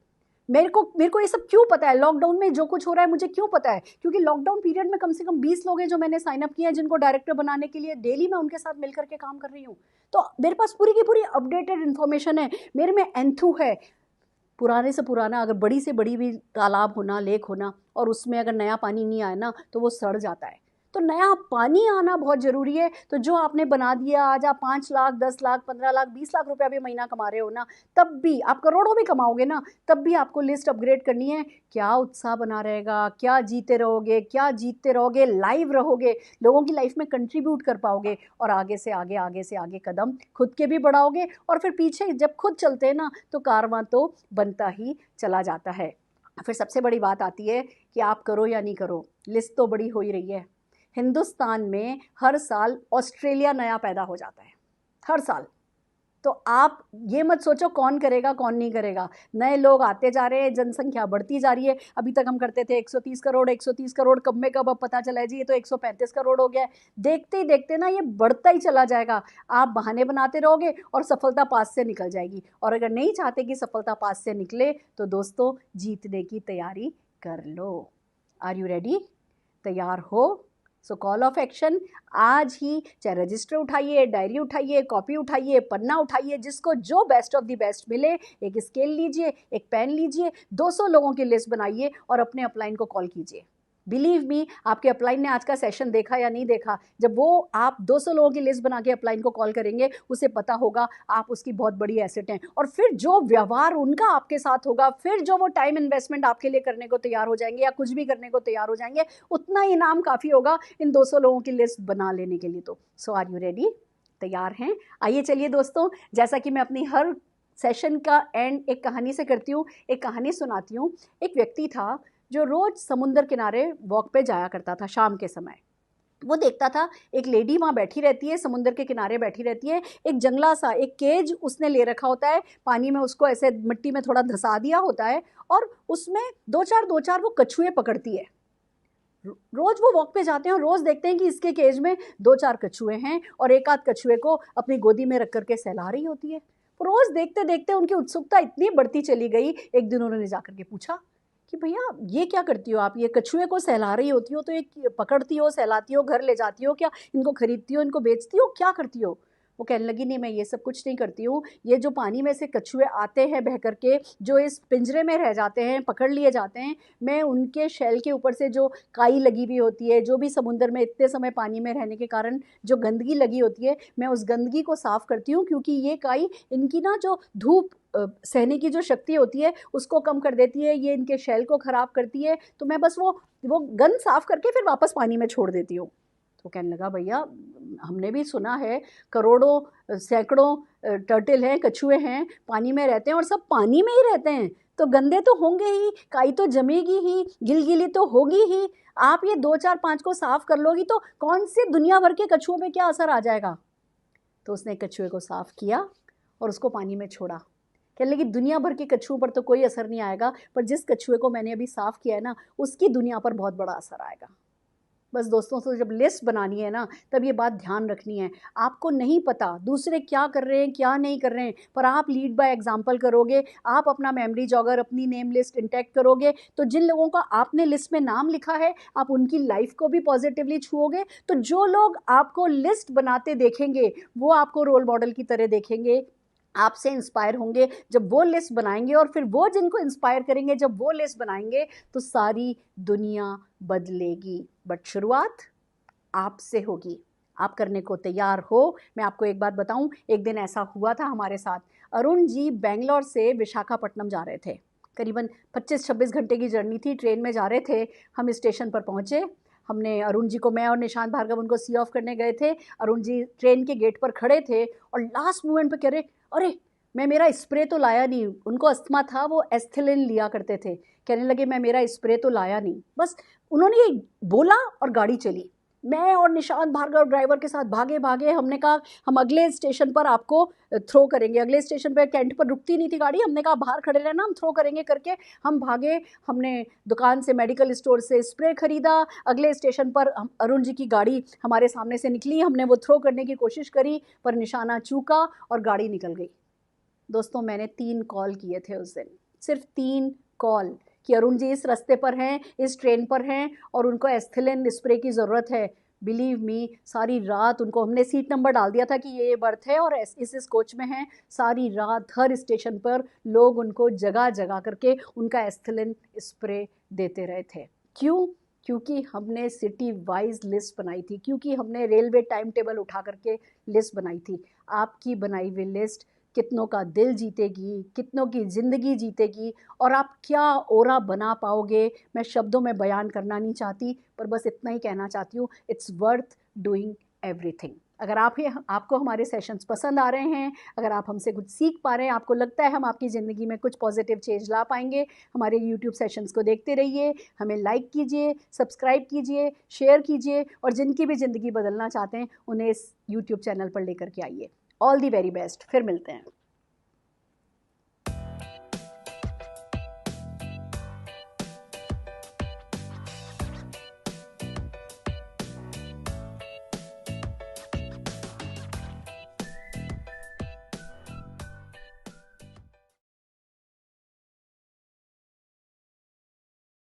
मेरे को ये सब क्यों पता है, लॉकडाउन में जो कुछ हो रहा है मुझे क्यों पता है? क्योंकि लॉकडाउन पीरियड में कम से कम 20 लोग हैं जो मैंने साइन अप किए हैं, जिनको डायरेक्टर बनाने के लिए डेली मैं उनके साथ मिलकर के काम कर रही हूँ। तो मेरे पास पूरी की पूरी अपडेटेड इन्फॉर्मेशन है, मेरे में एंथू है। पुराने से पुराना, अगर बड़ी से बड़ी भी तालाब होना, लेक होना, और उसमें अगर नया पानी नहीं आए ना तो वो सड़ जाता है। तो नया पानी आना बहुत ज़रूरी है। तो जो आपने बना दिया, आज आप 5 लाख, 10 लाख, 15 लाख, 20 लाख रुपया भी महीना कमा रहे हो ना, तब भी आप करोड़ों भी कमाओगे ना, तब भी आपको लिस्ट अपग्रेड करनी है। क्या उत्साह बना रहेगा, क्या जीते रहोगे, क्या जीतते रहोगे, लाइव रहोगे, लोगों की लाइफ में कंट्रीब्यूट कर पाओगे, और आगे से आगे, आगे से आगे कदम खुद के भी बढ़ाओगे। और फिर पीछे जब खुद चलते हैं ना, तो कारवां तो बनता ही चला जाता है। फिर सबसे बड़ी बात आती है कि आप करो या नहीं करो, लिस्ट तो बड़ी हो ही रही है। हिंदुस्तान में हर साल ऑस्ट्रेलिया नया पैदा हो जाता है, हर साल। तो आप ये मत सोचो कौन करेगा कौन नहीं करेगा, नए लोग आते जा रहे हैं, जनसंख्या बढ़ती जा रही है। अभी तक हम करते थे 130 करोड़, 130 करोड़, कब में कब अब पता चला है जी ये तो 135 करोड़ हो गया है। देखते ही देखते ना ये बढ़ता ही चला जाएगा। आप बहाने बनाते रहोगे और सफलता पास से निकल जाएगी। और अगर नहीं चाहते कि सफलता पास से निकले, तो दोस्तों जीतने की तैयारी कर लो। Are you ready? तैयार हो? सो कॉल ऑफ एक्शन आज ही, चाहे रजिस्टर उठाइए, डायरी उठाइए, कॉपी उठाइए, पन्ना उठाइए, जिसको जो बेस्ट ऑफ द बेस्ट मिले, एक स्केल लीजिए, एक पेन लीजिए, 200 लोगों की लिस्ट बनाइए और अपने अपलाइन को कॉल कीजिए। बिलीव मी, आपके अपलाइन ने आज का सेशन देखा या नहीं देखा, जब वो आप 200 लोगों की लिस्ट बना के अपलाइन को कॉल करेंगे, उसे पता होगा आप उसकी बहुत बड़ी एसेट हैं। और फिर जो व्यवहार उनका आपके साथ होगा, फिर जो वो टाइम इन्वेस्टमेंट आपके लिए करने को तैयार हो जाएंगे या कुछ भी करने को तैयार हो जाएंगे, उतना इनाम काफ़ी होगा इन 200 लोगों की लिस्ट बना लेने के लिए। तो सो आर यू रेडी? तैयार हैं? आइए चलिए दोस्तों, जैसा कि मैं अपनी हर सेशन का एंड एक कहानी से करती हूँ, एक कहानी सुनाती हूँ। एक व्यक्ति था जो रोज़ समुंदर किनारे वॉक पे जाया करता था शाम के समय। वो देखता था एक लेडी वहाँ बैठी रहती है, समुंदर के किनारे बैठी रहती है, एक जंगला सा एक केज उसने ले रखा होता है, पानी में उसको ऐसे मिट्टी में थोड़ा धंसा दिया होता है, और उसमें दो चार वो कछुए पकड़ती है। रोज़ वो वॉक पे जाते हैं और रोज़ देखते हैं कि इसके केज में 2-4 कछुए हैं, और एक आध कछुए को अपनी गोदी में रख करके सहला रही होती है। रोज़ देखते देखते उनकी उत्सुकता इतनी बढ़ती चली गई, एक दिन उन्होंने जाकर के पूछा कि भैया ये क्या करती हो आप, ये कछुए को सहला रही होती हो तो ये पकड़ती हो, सहलाती हो, घर ले जाती हो क्या, इनको खरीदती हो, इनको बेचती हो, क्या करती हो? वो कहने लगी नहीं, मैं ये सब कुछ नहीं करती हूँ, ये जो पानी में से कछुए आते हैं बह करके, जो इस पिंजरे में रह जाते हैं, पकड़ लिए जाते हैं, मैं उनके शेल के ऊपर से जो काई लगी हुई होती है, जो भी समुद्र में इतने समय पानी में रहने के कारण जो गंदगी लगी होती है, मैं उस गंदगी को साफ़ करती हूँ, क्योंकि ये काई इनकी ना जो धूप सहने की जो शक्ति होती है उसको कम कर देती है, ये इनके शेल को ख़राब करती है, तो मैं बस वो गंद साफ़ करके फिर वापस पानी में छोड़ देती हूँ। तो कहने लगा भैया हमने भी सुना है करोड़ों सैकड़ों टर्टल हैं, कछुए हैं, पानी में रहते हैं और सब पानी में ही रहते हैं, तो गंदे तो होंगे ही, काई तो जमेगी ही, गिलगिली तो होगी ही, आप ये 2-4-5 को साफ़ कर लोगी तो कौन से दुनिया भर के कछुओं पे क्या असर आ जाएगा? तो उसने कछुए को साफ़ किया और उसको पानी में छोड़ा। कहने लगी दुनिया भर के कछुओं पर तो कोई असर नहीं आएगा, पर जिस कछुए को मैंने अभी साफ़ किया है ना, उसकी दुनिया पर बहुत बड़ा असर आएगा। बस दोस्तों, से जब लिस्ट बनानी है ना, तब ये बात ध्यान रखनी है, आपको नहीं पता दूसरे क्या कर रहे हैं क्या नहीं कर रहे हैं, पर आप लीड बाय एग्जांपल करोगे, आप अपना मेमोरी जॉगर, अपनी नेम लिस्ट इंटैक्ट करोगे, तो जिन लोगों का आपने लिस्ट में नाम लिखा है, आप उनकी लाइफ को भी पॉजिटिवली छुओगे। तो जो लोग आपको लिस्ट बनाते देखेंगे, वो आपको रोल मॉडल की तरह देखेंगे, आपसे इंस्पायर होंगे जब वो लिस्ट बनाएंगे, और फिर वो जिनको इंस्पायर करेंगे जब वो लिस्ट बनाएंगे, तो सारी दुनिया बदलेगी। बट शुरुआत आपसे होगी। आप करने को तैयार हो? मैं आपको एक बात बताऊं, एक दिन ऐसा हुआ था हमारे साथ। अरुण जी बेंगलोर से विशाखापट्टनम जा रहे थे, करीबन 25-26 घंटे की जर्नी थी, ट्रेन में जा रहे थे। हम स्टेशन पर पहुँचे, हमने अरुण जी को, मैं और निशांत भार्गव उनको सी ऑफ करने गए थे। अरुण जी ट्रेन के गेट पर खड़े थे और लास्ट मोमेंट पे कह रहे, अरे मैं मेरा स्प्रे तो लाया नहीं। उनको अस्थमा था, वो एस्थेलिन लिया करते थे। कहने लगे मैं मेरा स्प्रे तो लाया नहीं। बस उन्होंने ये बोला और गाड़ी चली। मैं और निशांत भार्गव ड्राइवर के साथ भागे भागे, हमने कहा हम अगले स्टेशन पर आपको थ्रो करेंगे। अगले स्टेशन पर कैंट पर रुकती नहीं थी गाड़ी, हमने कहा बाहर खड़े रहना, हम थ्रो करेंगे करके हम भागे। हमने दुकान से, मेडिकल स्टोर से स्प्रे खरीदा। अगले स्टेशन पर अरुण जी की गाड़ी हमारे सामने से निकली, हमने वो थ्रो करने की कोशिश करी पर निशाना चूका और गाड़ी निकल गई। दोस्तों मैंने 3 कॉल किए थे उस दिन, सिर्फ 3 कॉल कि अरुण जी इस रास्ते पर हैं, इस ट्रेन पर हैं और उनको एस्थेलिन स्प्रे की ज़रूरत है। बिलीव मी, सारी रात उनको हमने सीट नंबर डाल दिया था कि ये बर्थ है और इस कोच में हैं। सारी रात हर स्टेशन पर लोग उनको जगह जगह करके उनका एस्थेलिन स्प्रे देते रहे थे। क्यों? क्योंकि हमने सिटी वाइज लिस्ट बनाई थी, क्योंकि हमने रेलवे टाइम टेबल उठा करके लिस्ट बनाई थी। आपकी बनाई हुई लिस्ट कितनों का दिल जीतेगी, कितनों की ज़िंदगी जीतेगी और आप क्या ऑरा बना पाओगे, मैं शब्दों में बयान करना नहीं चाहती, पर बस इतना ही कहना चाहती हूँ, इट्स वर्थ डूइंग एवरीथिंग। अगर आपको हमारे सेशंस पसंद आ रहे हैं, अगर आप हमसे कुछ सीख पा रहे हैं, आपको लगता है हम आपकी ज़िंदगी में कुछ पॉजिटिव चेंज ला पाएंगे, हमारे यूट्यूब सेशंस को देखते रहिए, हमें लाइक कीजिए, सब्सक्राइब कीजिए, शेयर कीजिए और जिनकी भी ज़िंदगी बदलना चाहते हैं उन्हें इस यूट्यूब चैनल पर लेकर के आइए। ऑल दी वेरी बेस्ट, फिर मिलते हैं।